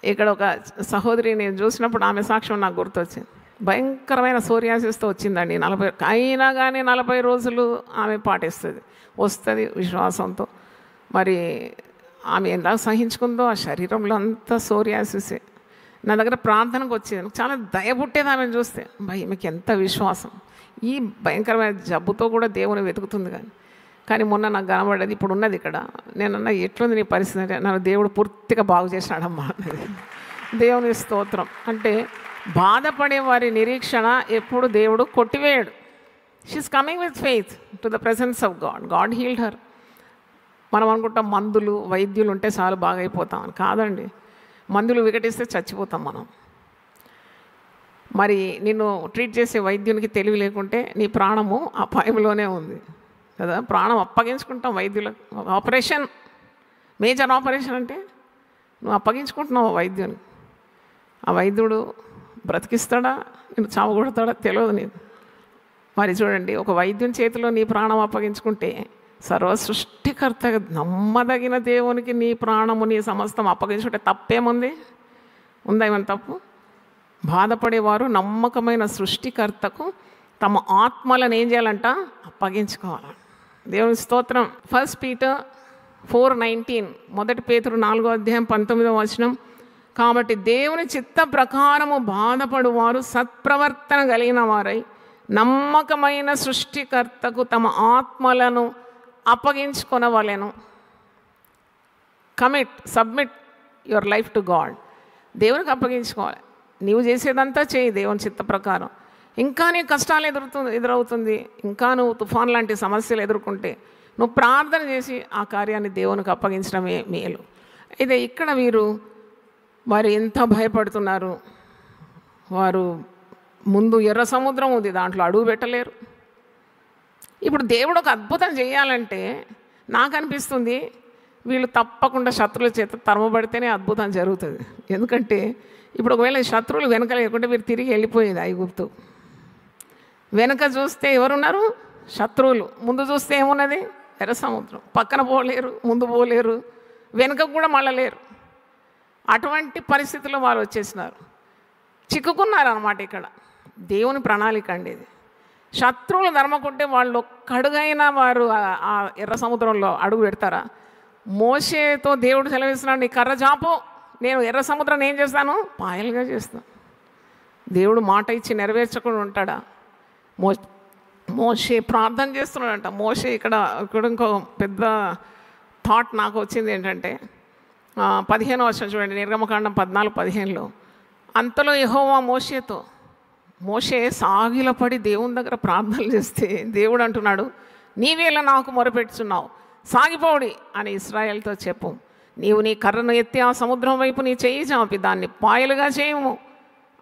B: ఇక్కడ ఒక సహోదరి నేను చూసినప్పుడు ఆమె సాక్ష్యం నాకు గుర్తొచ్చింది. భయంకరమైన సోరియాసిస్తో వచ్చిందండి. 40 అయినా కానీ 40 రోజులు ఆమె పాటిస్తుంది, వస్తుంది విశ్వాసంతో. మరి ఆమె ఎలా సహించుకుందో, ఆ శరీరంలో అంతా సోరియాసిసే. నా దగ్గర ప్రార్థనకు వచ్చేది, చాలా దయ పుట్టేది ఆమెను చూస్తే. ఈమెకి ఎంత విశ్వాసం. ఈ భయంకరమైన జబ్బుతో కూడా దేవుని వెతుకుతుంది. కానీ మొన్న నాకు కనబడేది, ఇప్పుడు ఉన్నది ఇక్కడ. నేనన్నా ఎట్లుంది నీ పరిస్థితి? నన్ను దేవుడు పూర్తిగా బాగు చేసినాడమ్మా అన్నది. దేవుని స్తోత్రం. అంటే బాధపడే వారి నిరీక్షణ ఎప్పుడు దేవుడు కొట్టివేయడు. She's coming with faith to the presence of God. God healed her. మనం అనుకుంటాం మందులు వైద్యులు ఉంటే చాలు బాగా అయిపోతామని. కాదండి. మందులు వికటిస్తే చచ్చిపోతాం మనం. మరి నిన్ను ట్రీట్ చేసే వైద్యునికి తెలివి లేకుంటే నీ ప్రాణము అపాయంలోనే ఉంది కదా. ప్రాణం అప్పగించుకుంటాం వైద్యులకు. ఆపరేషన్, మేజర్ ఆపరేషన్ అంటే నువ్వు అప్పగించుకుంటున్నావు వైద్యుని. ఆ వైద్యుడు బ్రతికిస్తాడా, నేను చావగొడతాడా తెలియదు నీకు. మరి చూడండి, ఒక వైద్యుని చేతిలో నీ ప్రాణం అప్పగించుకుంటే సర్వ సృష్టికర్తగా నమ్మదగిన దేవునికి నీ ప్రాణము, నీ సమస్తం అప్పగించుకుంటే తప్పేముంది? ఉందా ఏమైనా తప్పు? బాధపడేవారు నమ్మకమైన సృష్టికర్తకు తమ ఆత్మలను ఏం చేయాలంట? అప్పగించుకోవాలి. దేవుని స్తోత్రం. 1 Peter 4:19, 1 పేతురు 4వ అధ్యాయం 19వ వచనం. కాబట్టి దేవుని చిత్త ప్రకారము బాధపడువారు సత్ప్రవర్తన కలిగిన వారై నమ్మకమైన సృష్టికర్తకు తమ ఆత్మలను అప్పగించుకొనవలెను. Submit your life to God. దేవునికి అప్పగించుకోవాలి. నీవు చేసేదంతా చేయి దేవుని చిత్త ప్రకారం. ఇంకా నీ కష్టాలు ఎదురవుతుంది, ఇంకా నువ్వు తుఫాన్ లాంటి సమస్యలు ఎదుర్కొంటే నువ్వు ప్రార్థన చేసి ఆ కార్యాన్ని దేవునికి అప్పగించడమే మేలు. అయితే ఇక్కడ వారు ఎంత భయపడుతున్నారు. వారు ముందు ఎర్ర సముద్రం ఉంది, దాంట్లో అడుగు పెట్టలేరు. ఇప్పుడు దేవుడు ఒక అద్భుతం చేయాలంటే నాకు అనిపిస్తుంది వీళ్ళు తప్పకుండా శత్రువుల చేత తరమబడితేనే అద్భుతం జరుగుతుంది. ఎందుకంటే ఇప్పుడు ఒకవేళ శత్రువులు వెనక లేకుంటే వీరు తిరిగి వెళ్ళిపోయేది ఐగుప్తు. వెనక చూస్తే ఎవరున్నారు? శత్రువులు. ముందు చూస్తే ఏమున్నది? ఎర్ర సముద్రం. పక్కన పోలేరు, ముందు పోలేరు, వెనుక కూడా మళ్ళలేరు. అటువంటి పరిస్థితుల్లో వారు వచ్చేసినారు, చిక్కుకున్నారు అన్నమాట. ఇక్కడ దేవుని ప్రణాళిక అండి ఇది. శత్రువులు ధర్మకుంటే వాళ్ళు ఒక్కడుగైనా వారు ఆ ఎర్ర సముద్రంలో అడుగు పెడతారా? మోషేతో దేవుడు సెలవిస్తున్నాడు, నీ కర్ర చాపు, నేను ఎర్ర సముద్రాన్ని ఏం చేస్తాను? పాయలుగా చేస్తాను. దేవుడు మాట ఇచ్చి నెరవేర్చకుండా ఉంటాడా? మో మోషే ప్రార్థన చేస్తున్నాడంట. మోషే ఇక్కడ ఇంకో పెద్ద థాట్ నాకు వచ్చింది ఏంటంటే 15వ వచనం చూడండి, నిర్గమకాండం 14:15లో. అంతలో యెహోవా మోషేతో, మోషే సాగిలపడి దేవుని దగ్గర ప్రార్థనలు చేస్తే దేవుడు అంటున్నాడు, నీవేళ నాకు మొరపెట్టుచున్నావు, సాగిపోడి అని ఇశ్రాయేలుతో చెప్పు. నీవు నీ కర్రను ఎత్తి ఆ సముద్రం వైపు నీ చెయ్యి చాపి దాన్ని పాయలుగా చేయము.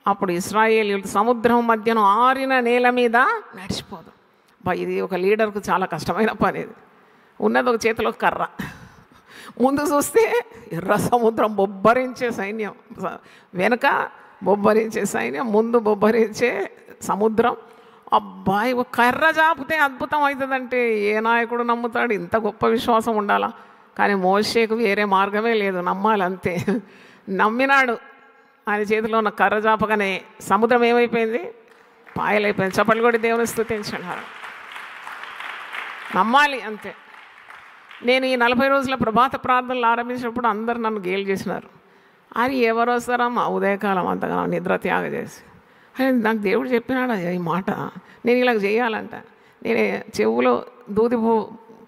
B: అప్పుడు ఇశ్రాయేలీయులు సముద్రం మధ్యను ఆరిన నేల మీద నడిచిపోదు. ఇది ఒక లీడర్కు చాలా కష్టమైన పని. ఇది ఉన్నది ఒక చేతిలో కర్ర, ముందు చూస్తే ఎర్ర సముద్రం బొబ్బరించే సైన్యం, వెనక బొబ్బరించే సైన్యం, ముందు బొబ్బరించే సముద్రం. అబ్బాయి ఒక కర్ర చాపితే అద్భుతం అవుతుందంటే ఏ నాయకుడు నమ్ముతాడు? ఇంత గొప్ప విశ్వాసం ఉండాలా? కానీ మోషేకు వేరే మార్గమే లేదు, నమ్మాలి అంతే. నమ్మినాడు. ఆయన చేతిలో ఉన్న కర్ర చాపగానే సముద్రం ఏమైపోయింది? పాయలైపోయింది. చప్పట్లు కొట్టి దేవుని స్తుతించండి. నమ్మాలి అంతే. నేను ఈ 40 రోజుల ప్రభాత ప్రార్థనలు ఆరంభించినప్పుడు అందరు నన్ను గేలు చేసినారు. అది ఎవరు వస్తారమ్మా ఉదయకాలం అంతగా నిద్ర త్యాగ చేసి? నాకు దేవుడు చెప్పినాడు ఈ మాట, నేను ఇలాగ చేయాలంట. నేను చెవులో దూది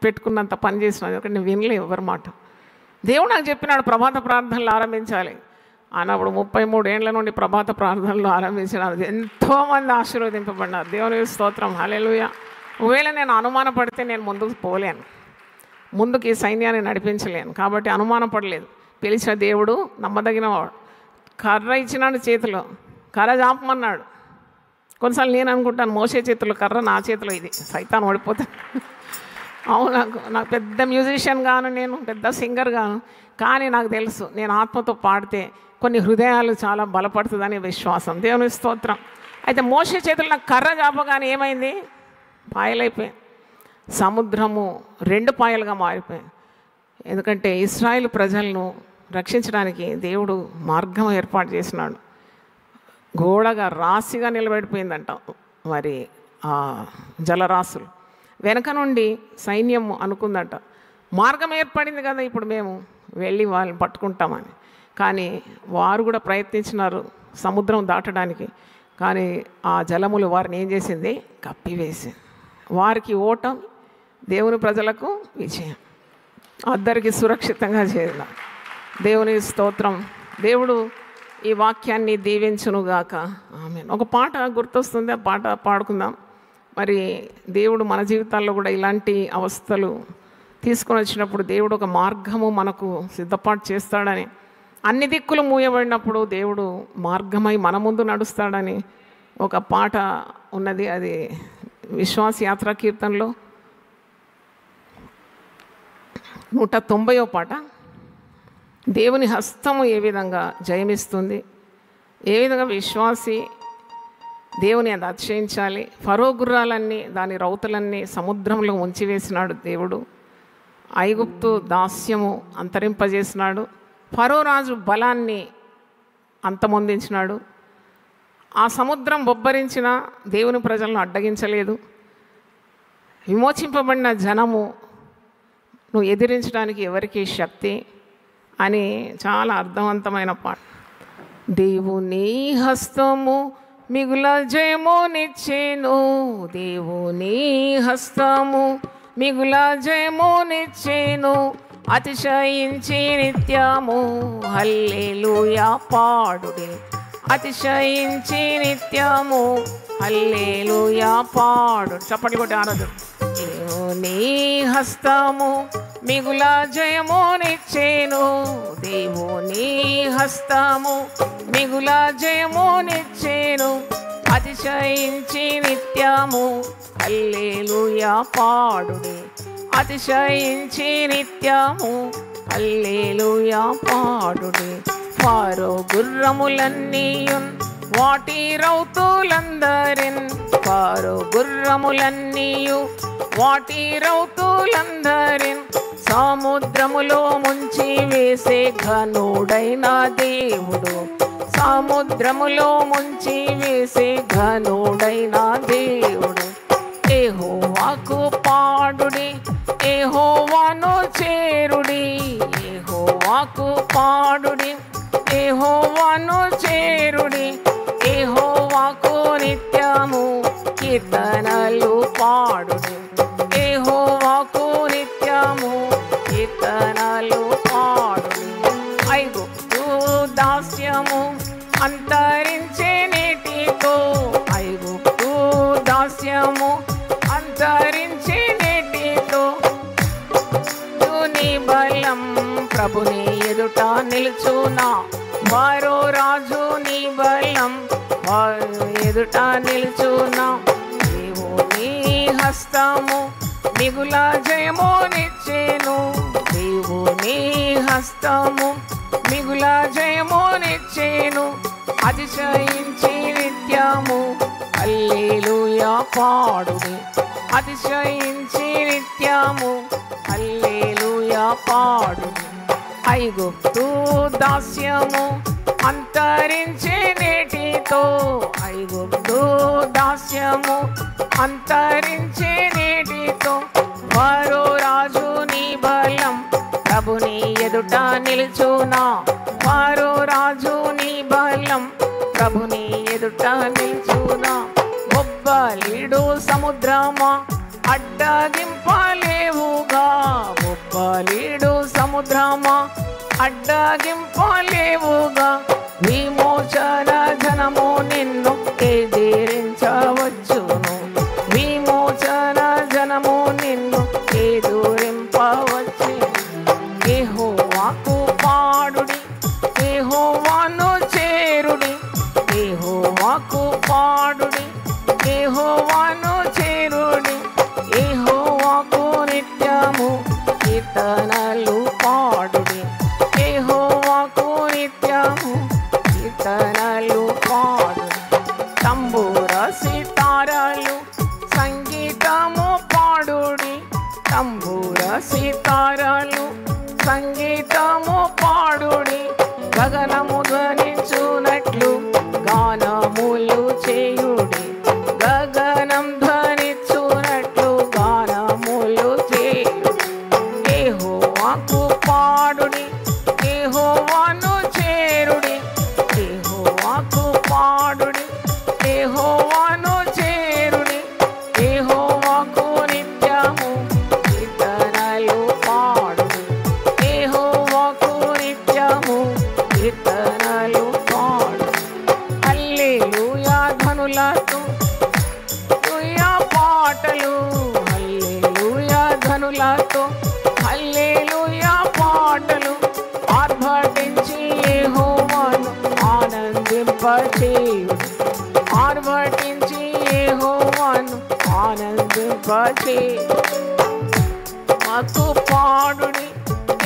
B: పెట్టుకున్నంత పని చేసినాను, ఎందుకంటే నేను వినలే ఎవరి మాట. దేవుడు నాకు చెప్పినాడు ప్రభాత ప్రార్థనలు ఆరంభించాలి అన్నప్పుడు 33 ఏళ్ల నుండి ప్రభాత ప్రార్థనలు ఆరంభించినారు. ఎంతోమంది ఆశీర్వదింపబడినారు. దేవుని స్తోత్రం, హల్లెలూయా. ఒకవేళ నేను అనుమానపడితే నేను ముందుకు పోలేను, ముందుకు ఈ సైన్యాన్ని నడిపించలేను. కాబట్టి అనుమానపడలేదు. పిలిచిన దేవుడు నమ్మదగినవాడు. కర్ర ఇచ్చినాడు చేతిలో, కర్ర చాపమన్నాడు. కొన్నిసార్లు నేను అనుకుంటాను మోసే చేతిలో కర్ర, నా చేతిలో ఇది, సైతాన్ ఓడిపోతాను. అవును, నాకు పెద్ద మ్యూజిషియన్ గాను, నేను పెద్ద సింగర్ గాను, కానీ నాకు తెలుసు నేను ఆత్మతో పాడితే కొన్ని హృదయాలు చాలా బలపడుతుందని విశ్వాసం. దేవుని స్తోత్రం. అయితే మోసే చేతుల్లో నాకు కర్ర చాపగానే ఏమైంది? పాయలైపోయింది. సముద్రము 2 పాయలుగా మారిపోయింది. ఎందుకంటే ఇశ్రాయేలు ప్రజలను రక్షించడానికి దేవుడు మార్గం ఏర్పాటు చేసినాడు. గోడగా రాశిగా నిలబడిపోయిందంట మరి ఆ జలరాశులు. వెనక నుండి సైన్యం అనుకుందంట మార్గం ఏర్పడింది కదా, ఇప్పుడు మేము వెళ్ళి వాళ్ళని పట్టుకుంటామని. కానీ వారు కూడా ప్రయత్నించినారు సముద్రం దాటడానికి. కానీ ఆ జలములు వారిని ఏం చేసింది? కప్పివేసింది. వారికి ఓటం, దేవుని ప్రజలకు విజయం. అందరికీ సురక్షితంగా చేయాలి. దేవుని స్తోత్రం. దేవుడు ఈ వాక్యాన్ని దీవించునుగాక. ఆమేన్. ఒక పాట గుర్తొస్తుంది, ఆ పాట పాడుకుందాం. మరి దేవుడు మన జీవితాల్లో కూడా ఇలాంటి అవస్థలు తీసుకొని వచ్చినప్పుడు దేవుడు ఒక మార్గము మనకు సిద్ధపాటు చేస్తాడని, అన్ని దిక్కులు మూయబడినప్పుడు దేవుడు మార్గమై మన ముందు నడుస్తాడని ఒక పాట ఉన్నది. అది విశ్వాస యాత్రా కీర్తనలో 190వ పాట. దేవుని హస్తము ఏ విధంగా జయమిస్తుంది, ఏ విధంగా విశ్వాసి దేవుని అది అతిశయించాలి. ఫరో గుర్రాలన్నీ దాని రౌతులన్నీ సముద్రంలో ఉంచివేసినాడు దేవుడు. ఐగుప్తు దాస్యము అంతరింపజేసినాడు. ఫరో రాజు బలాన్ని అంతమొందించినాడు. ఆ సముద్రం బొబ్బరించిన దేవుని ప్రజలను అడ్డగించలేదు. విమోచింపబడిన జనము నువ్వు ఎదిరించడానికి ఎవరికి శక్తి అని చాలా అర్థవంతమైన పాట. దేవుని హస్తము మిగుల జయమునిచ్చేను, దేవుని హస్తము మిగుల జయమునిచ్చేను, అతిశయించి నిత్యము హల్లెలూయా పాడుడి, అతిశయించి నిత్యము హల్లెలూయా పాడుడి. చప్పట్లు కొట్టి ఆరాధన. దేవుని హస్తము మిగుల జయమునిచ్చేను, దేవుని హస్తము మిగుల జయమునిచ్చేను, అతిశయించి నిత్యము హల్లెలూయా పాడుడి, అతిశయించి నిత్యము హల్లెలూయా పాడుడి. ఫరో గుర్రములన్నీయున్ వాటి రౌతులందరిన్, ఫరో గుర్రములన్నీయు వాటి రౌతులందరిన్, సముద్రములో ముంచి వేసే ఘనుడైన దేవుడు, సముద్రములో ముంచి వేసే ఘనుడైన దేవుడు. యెహోవాకు పాడుడి, యెహోవాను చేరుడి, యెహోవాకు పాడుడి, యెహోవాను చేరుడి, యెహోవాకు నిత్యము కీర్తన దాస్యము అంతరించే నేటితో, ఐగుప్తు దాస్యము అంతరించే నేటితో, నీ బలం ప్రభుని ఎదుట నిలుచునా, వారో రాజు నీ బలం వారు ఎదుట నిలుచునా, నీవు నీ హస్తము మిగుల జయము నిచ్చేను, నీవు నీ హస్తము మిగుల జయము నిచ్చేను, అతిశయించి నిత్యము హల్లెలూయా పాడుడి, అతిశయించి నిత్యము హల్లెలూయా పాడుడి. ఐగుప్తు దాస్యము అంతరించే నేటితో, ఐగుప్తు దాస్యము అంతరించే నేటితో, వారో రాజు నీ బలం ప్రభుని ఎదుట నిలుచునా, వారో రాజు నీ బలం ప్రభుని ఎదుట నిలుచునా, బొబ్బలీడు సముద్రమా అడ్డగింపలేవుగా, బొబ్బలీడు సముద్రమా అడ్డగింపలేవుగా, విమోచన జనము నిన్ను ఎదిరించవచ్చును, విమోచన జనము నిన్ను ఎదురింపవచ్చు. యెహోవాకు పాడుడి, యెహోవాను చేరుడి, యెహోవాకు పాడుడి, యెహోవాను చేరుడి, యెహోవాకు నిత్యము కీర్తనలు పాడుడి, యెహోవాకు నిత్యము కీర్తనలు పాడుడి. తంబుర సితారాలు సంగీతము పాడుడి, తంబుర సితారాలు సంగీతము పాడుడి, గగనము ధ్వనించునట్లు గానములు చేయుడి, గగనం ధ్వనించునట్లు గానములు చేయుడి. యెహోవాకు పాడుడి, యెహోవాను చేరుడి, యెహోవాకు పాడుడి, యెహోవాను చేరుడి, యెహోవాకు నిత్యము కీర్తనలు పాడుడి, యెహోవాకు నిత్యము కీర్తనలు పాడుడి. హల్లెలూయా ధ్వనులతో హల్లెలూయా పాటలు, హల్లెలూయా ధ్వనులతో హల్లెలూయా పాటలు, ఆర్భటించి యెహోవాను ఆనందింపచేయుడి, ఆర్భటించి యెహోవాను ఆనందింపచేయుడి. మాకు పాడుడి,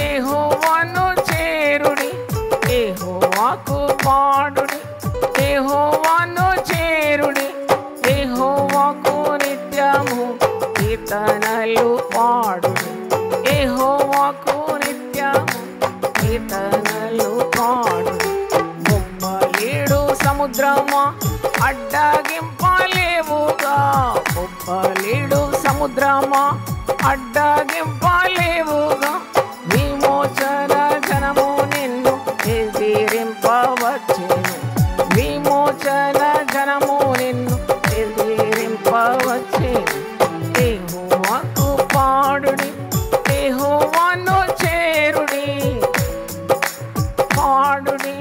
B: యెహోవాను చేరుడి, యెహోవాకు పాడుడి, యెహోవాను చేరుడి, యెహోవాకు నిత్యము కీర్తనలు పాడుడి, యెహోవాకు నిత్యము కీర్తనలు పాడుడి. బొబ్బలీడు సముద్రమా అడ్డగింపలేవుగా, బొబ్బలీడు సముద్రమా అడ్డగింపలేవుగా, విమోచన జనము నిన్ను ఎదిరింపవచ్చును, విమోచన జనము నిన్ను ఎదిరింపవచ్చును. యెహోవాకు పాడుడి, యెహోవాను చేరుడి, పాడుడి,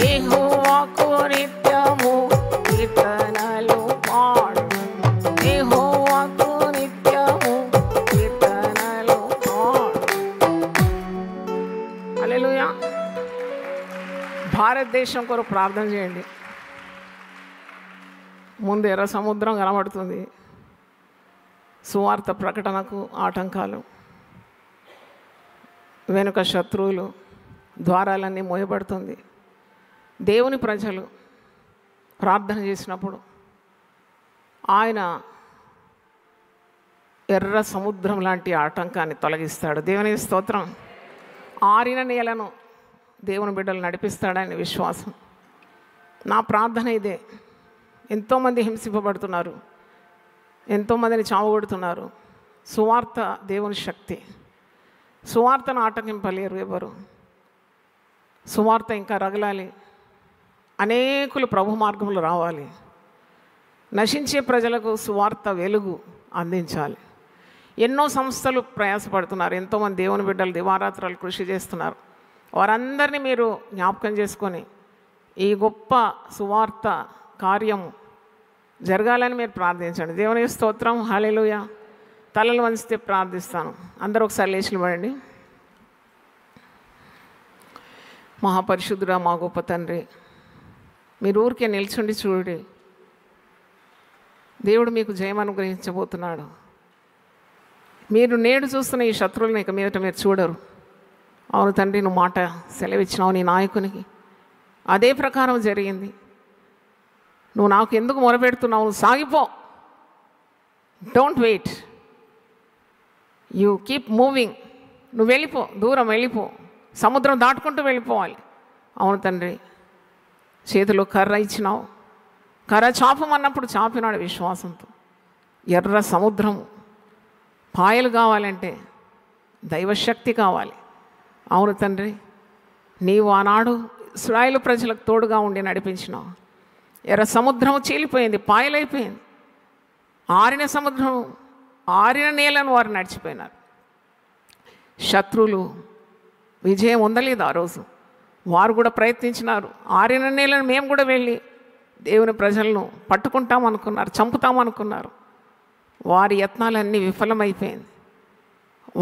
B: యెహోవాకు నిత్యము కీర్తనలు పాడుడి, యెహోవాకు నిత్యము కీర్తనలు పాడుడి. హల్లెలూయా. భారతదేశం కొరకు ప్రార్థన చేయండి. ముందు ఎర్ర సముద్రం కనబడుతుంది, సువార్త ప్రకటనకు ఆటంకాలు, వెనుక శత్రువులు, ద్వారాలన్నీ మోయబడుతుంది. దేవుని ప్రజలు ప్రార్థన చేసినప్పుడు ఆయన ఎర్ర సముద్రం లాంటి ఆటంకాన్ని తొలగిస్తాడు. దేవుని స్తోత్రం. ఆరిన నేలను దేవుని బిడ్డలు నడిపిస్తాడని విశ్వాసం. నా ప్రార్థన ఇదే. ఎంతోమంది హింసింపబడుతున్నారు, ఎంతోమందిని చావగొడుతున్నారు. సువార్త దేవుని శక్తి. సువార్తను ఆటంకింపలేరు ఎవరు. సువార్త ఇంకా రగలాలి, అనేకులు ప్రభు మార్గంలో రావాలి. నశించే ప్రజలకు సువార్త వెలుగు అందించాలి. ఎన్నో సంస్థలు ప్రయాసపడుతున్నారు, ఎంతోమంది దేవుని బిడ్డలు దివారాత్రాలు కృషి చేస్తున్నారు. వారందరినీ మీరు జ్ఞాపకం చేసుకొని ఈ గొప్ప సువార్త కార్యము జరగాలని మీరు ప్రార్థించండి. దేవుని స్తోత్రం. హల్లెలూయా. తలలు వంచితే ప్రార్థిస్తాను. అందరూ ఒకసారి లేచి నిలబడండి. మహాపరిశుద్ధుడా, మా గొప్ప తండ్రి, మీరు ఊరికే నిల్చుండి చూడండి. దేవుడు మీకు జయం అనుగ్రహించబోతున్నాడు. మీరు నేడు చూస్తున్న ఈ శత్రువులను ఇక మీదట మీరు చూడరు. అవును తండ్రి, నువ్వు మాట సెలవిచ్చినావు నీ నాయకునికి, అదే ప్రకారం జరిగింది. నువ్వు నాకు ఎందుకు మొరపెడుతున్నావు? నువ్వు సాగిపో. Don't wait, you keep moving. నువ్వు వెళ్ళిపో, దూరం వెళ్ళిపో, సముద్రం దాటుకుంటూ వెళ్ళిపోవాలి. అవును తండ్రి, చేతిలో కర్ర ఇచ్చినావు. కర్ర చాపమన్నప్పుడు చాపినాడు విశ్వాసంతో. ఎర్ర సముద్రం పాయలు కావాలంటే దైవశక్తి కావాలి. అవును తండ్రి, నీవు ఆనాడు ఇశ్రాయేలు ప్రజలకు తోడుగా ఉండి నడిపించినావు. ఎర్ర సముద్రం చీలిపోయింది, పాయలైపోయింది. ఆరిన సముద్రం, ఆరిన నీళ్ళను వారు నడిచిపోయినారు. శత్రువులు విజయం ఉండలేదు ఆ రోజు. వారు కూడా ప్రయత్నించినారు. ఆరిన నీళ్ళను మేము కూడా వెళ్ళి దేవుని ప్రజలను పట్టుకుంటామనుకున్నారు, చంపుతామనుకున్నారు. వారి యత్నాలన్నీ విఫలమైపోయింది.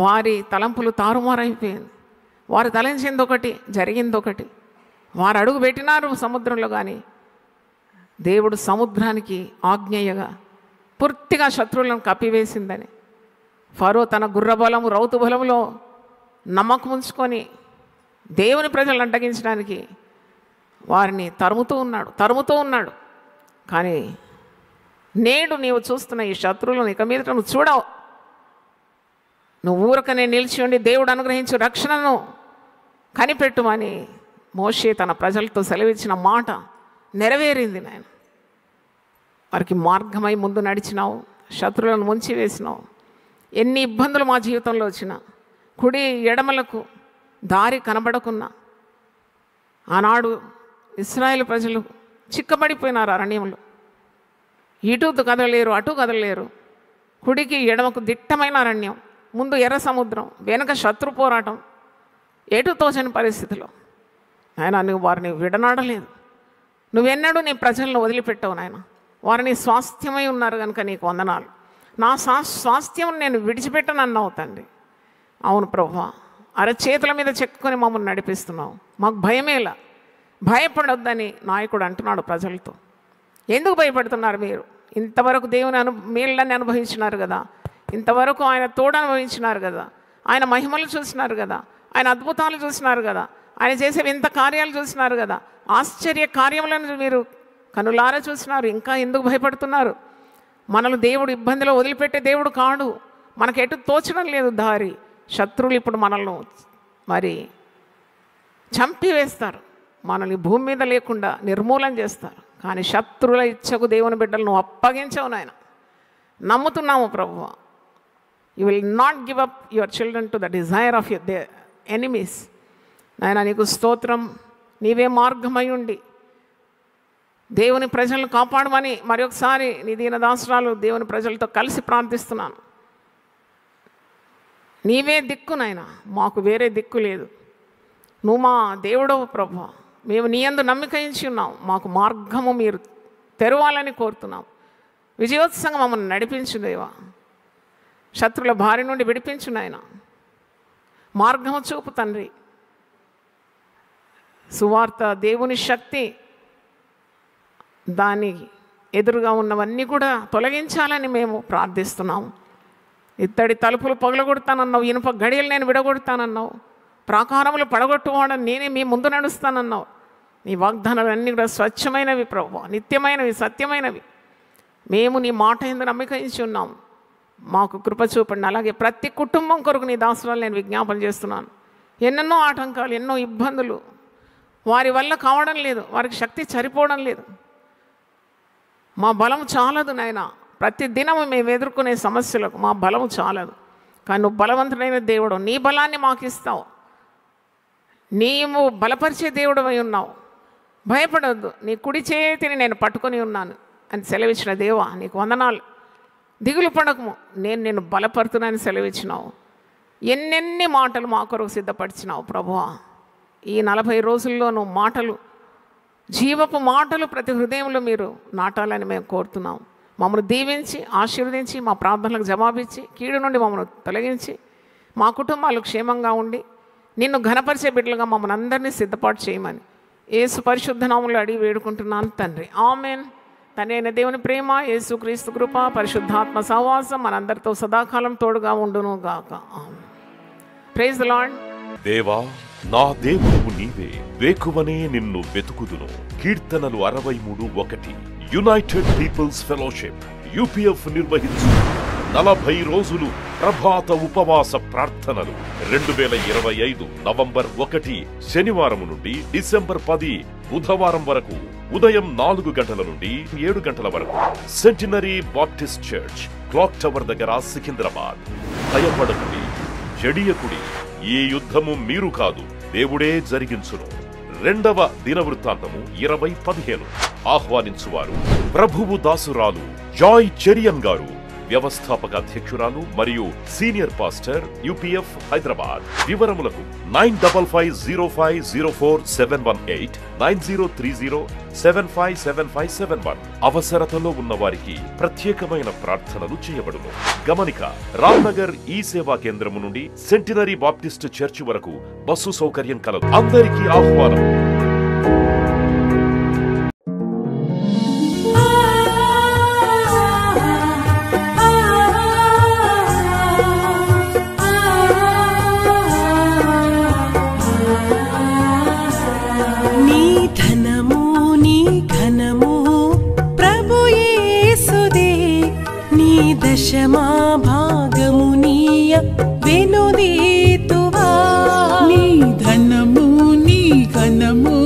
B: వారి తలంపులు తారుమారైపోయింది. వారు తలంచింది ఒకటి, జరిగింది ఒకటి. వారు అడుగు పెట్టినారు సముద్రంలో, కానీ దేవుడు సముద్రానికి ఆజ్ఞేయగా పూర్తిగా శత్రువులను కప్పివేసిందని ఫరో తన గుర్రబలము, రౌతు బలములో నమ్మకం ఉంచుకొని దేవుని ప్రజలను అడ్డగించడానికి వారిని తరుముతూ ఉన్నాడు. కానీ నేడు నీవు చూస్తున్న ఈ శత్రువులను ఇక మీదట నువ్వు చూడవు. నువ్వు ఊరకనే నిలిచి ఉండి దేవుడు అనుగ్రహించు రక్షణను కనిపెట్టుమని మోషే తన ప్రజలతో సెలవిచ్చిన మాట నెరవేరింది. నాయన, వారికి మార్గమై ముందు నడిచినావు, శత్రువులను ముంచి వేసినావు. ఎన్ని ఇబ్బందులు మా జీవితంలో వచ్చినా, కుడి ఎడమలకు దారి కనబడకున్నా, ఆనాడు ఇశ్రాయేలు ప్రజలు చిక్కబడిపోయినారు అరణ్యంలో. ఇటు కదలలేరు, అటు కదలలేరు. కుడికి ఎడమకు దిట్టమైన అరణ్యం, ముందు ఎర్ర సముద్రం, వెనక శత్రు పోరాటం, ఎటు తోచని పరిస్థితిలో ఆయన నువ్వు వారిని విడనాడలేదు. నువ్వెన్నడూ నీ ప్రజలను వదిలిపెట్టావు నాయన. వారిని స్వాస్థ్యమై ఉన్నారు కనుక నీకు వందనాలు. నా స్వాస్థ్యం నేను విడిచిపెట్టనన్నావు తండ్రి. అవును ప్రభువా, అరచేతుల మీద చెక్కుకొని మమ్మల్ని నడిపిస్తున్నావు. మాకు భయమేలా, భయపడొద్దని నాయకుడు అంటున్నాడు ప్రజలతో. ఎందుకు భయపడుతున్నారు మీరు? ఇంతవరకు దేవుని మేళ్ళని అనుభవించినారు కదా, ఇంతవరకు ఆయన తోడు అనుభవించినారు కదా, ఆయన మహిమలు చూసినారు కదా, ఆయన అద్భుతాలు చూసినారు కదా, ఆయన చేసే వింత కార్యాలు చూసినారు కదా, ఆశ్చర్య కార్యములను మీరు కనులారా చూసినారు. ఇంకా ఎందుకు భయపడుతున్నారు? మనల్ని దేవుడు ఇబ్బందిలో వదిలిపెట్టే దేవుడు కాడు. మనకు ఎటు తోచడం లేదు దారి. శత్రువులు ఇప్పుడు మనల్ని మరి చంపివేస్తారు, మనల్ని భూమి మీద లేకుండా నిర్మూలన చేస్తారు. కానీ శత్రువుల ఇచ్చకు దేవుని బిడ్డలు నువ్వు అప్పగించవు నాయన. నమ్ముతున్నాము ప్రభువా, you will not give up your children to the desire of your enemies. నాయన నీకు స్తోత్రం. నీవే మార్గమై ఉండి దేవుని ప్రజలను కాపాడమని మరొకసారి నీ దీనదాసురాలు దేవుని ప్రజలతో కలిసి ప్రార్థిస్తున్నాను. నీవే దిక్కు నాయన, మాకు వేరే దిక్కు లేదు. నువ్వు మా దేవుడవు ప్రభువా, మేము నీ యందు నమ్మిక ఉంచి ఉన్నాం. మాకు మార్గము మీరు తెరవాలని కోరుతున్నాం. విజయోత్సంగా మమ్మల్ని నడిపించు దేవా. శత్రువుల బారి నుండి విడిపించు నాయన. మార్గము చూపు తండ్రి. సువార్త దేవుని శక్తి, దాని ఎదురుగా ఉన్నవన్నీ కూడా తొలగించాలని మేము ప్రార్థిస్తున్నాము. ఇత్తడి తలుపులు పగలగొడతానన్నావు, ఇనుప గడియలు నేను విడగొడతానన్నావు, ప్రాకారములు పడగొట్టుకోవడం నేనే మీ ముందు నడుస్తానన్నావు. నీ వాగ్దానాలన్నీ కూడా స్వచ్ఛమైనవి ప్రభువా, నిత్యమైనవి, సత్యమైనవి. మేము నీ మాట యందు నమ్మిక ఉంచి ఉన్నాం. మాకు కృప చూపండి. అలాగే ప్రతి కుటుంబం కొరకు నీ దాసురాలు నేను విజ్ఞాపన చేస్తున్నాను. ఎన్నెన్నో ఆటంకాలు, ఎన్నో ఇబ్బందులు వారి వల్ల కావడం లేదు, వారికి శక్తి సరిపోవడం లేదు. మా బలం చాలదు నాయన. ప్రతి దినము మేము ఎదుర్కొనే సమస్యలకు మా బలం చాలదు. కానీ నువ్వు బలవంతుడైన దేవుడు, నీ బలాన్ని మాకు ఇస్తావు. నీవు బలపరిచే దేవుడు అయి ఉన్నావు. భయపడవద్దు, నీ కుడి చేతిని నేను పట్టుకొని ఉన్నాను అని సెలవిచ్చిన దేవా నీకు వందనాలు. దిగులు పడకము, నేను నిన్ను బలపరుతున్నానని సెలవిచ్చినావు. ఎన్నెన్ని మాటలు మా కొరకు సిద్ధపరిచినావు ప్రభువా. ఈ 40 రోజుల్లోనూ మాటలు, జీవపు మాటలు ప్రతి హృదయంలో మీరు నాటాలని మేము కోరుతున్నాం. మమ్మల్ని దీవించి ఆశీర్వదించి మా ప్రార్థనలకు జవాబిచ్చి కీడు నుండి మమ్మల్ని తొలగించి మా కుటుంబాలు క్షేమంగా ఉండి నిన్ను ఘనపరిచే బిడ్డలుగా మమ్మల్ని అందరినీ సిద్ధపాటు చేయమని యేసు పరిశుద్ధ నామములో అడిగి వేడుకుంటున్నాను తండ్రి. ఆమెన్. తండ్రి అయిన దేవుని ప్రేమ, యేసు క్రీస్తు కృప, పరిశుద్ధాత్మ సహవాసం మనందరితో సదాకాలం తోడుగా ఉండును గాక. ఆమెన్. Praise the Lord.
A: దేవా, నా దేవుడు నీవే, వేకువనే నిన్ను వెతుకుదును. కీర్తనలు 63:1. యునైటెడ్ పీపుల్స్ ఫెలోషిప్ UPF నిర్వహించు 40 రోజులు ప్రభాత ఉపవాస ప్రార్థనలు 2025 నవంబర్ 1 శనివారం నుండి డిసెంబర్ 10 బుధవారం వరకు ఉదయం 4 గంటల నుండి 7 గంటల వరకు centenary Baptist church, clock tower దగ్గర, సికింద్రాబాద్. భయపడకుడి, జడియకుడి, ఈ యుద్ధము మీరు కాదు, దేవుడే జరిగించును. 2వ దినవృత్తాంతము 20:15. ఆహ్వానించువారు ప్రభువు దాసురాలు జాయ్ చెరియన్ గారు, వ్యవస్థాపక అధ్యక్షురాలు మరియు సీనియర్ పాస్టర్ UPF హైదరాబాద్. వివరములకు 9505047718 9030757571. అవసరతలో ఉన్న వారికి ప్రత్యేకమైన ప్రార్థనలు చేయబడును. గమనిక: రామ్నగర్ ఈ సేవా కేంద్రము నుండి సెంటినరీ బాప్టిస్ట్ చర్చి వరకు బస్సు సౌకర్యం కలదు. అందరికీ ఆహ్వానం.
C: దశమా భాగమునీయ వెనుదీతువా. నీ ధనము నీ ఘనము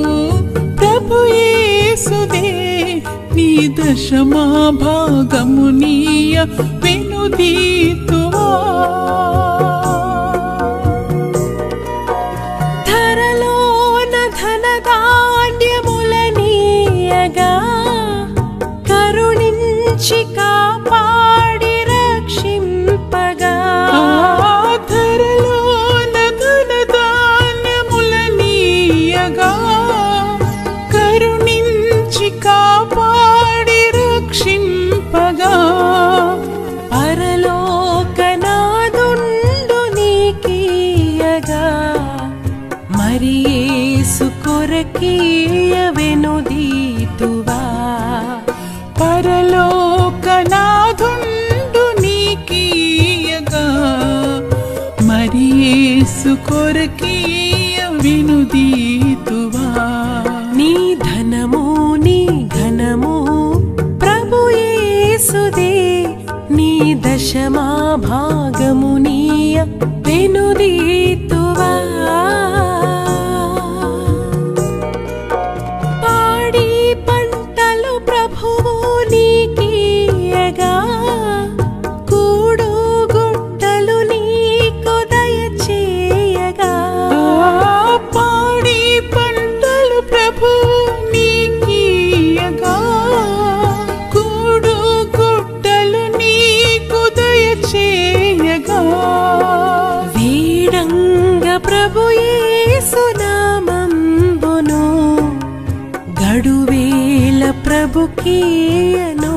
C: ప్రభు యేసుదే, నీ దశమా భాగమునీయ వెనుదీతువా. ధరలోన ధనధాన్యములనీయగా కరుణించి కాపాడి రక్షింపగా. ధరలోన ధనధాన్యములనీయగా కరుణించి కాపాడి రక్షింపగా. పరలోకనాదుండు నీకీయగా మరి యేసు కొరకీయ వెనుదీతువా. పరలోకనాదుండు నీకీయగా మరి యేసు కొరకీయ వెనుదీతువా. నీ ధనము నీ ఘనము ప్రభు యేసుదే, నీ దశమా భాగమునీయ వెనుదీతువా. పాడి పంటలు ప్రభువు నీకీయగా కూడు గుట్టలు నీకు దయచేయగా. పాడి పంటలు ప్రభువు నీకీయగా కూడు గుట్టలు నీకు దయచేయగా. వీడంగ ప్రభు యేసు నామంబును గడువేల ప్రభుకీయను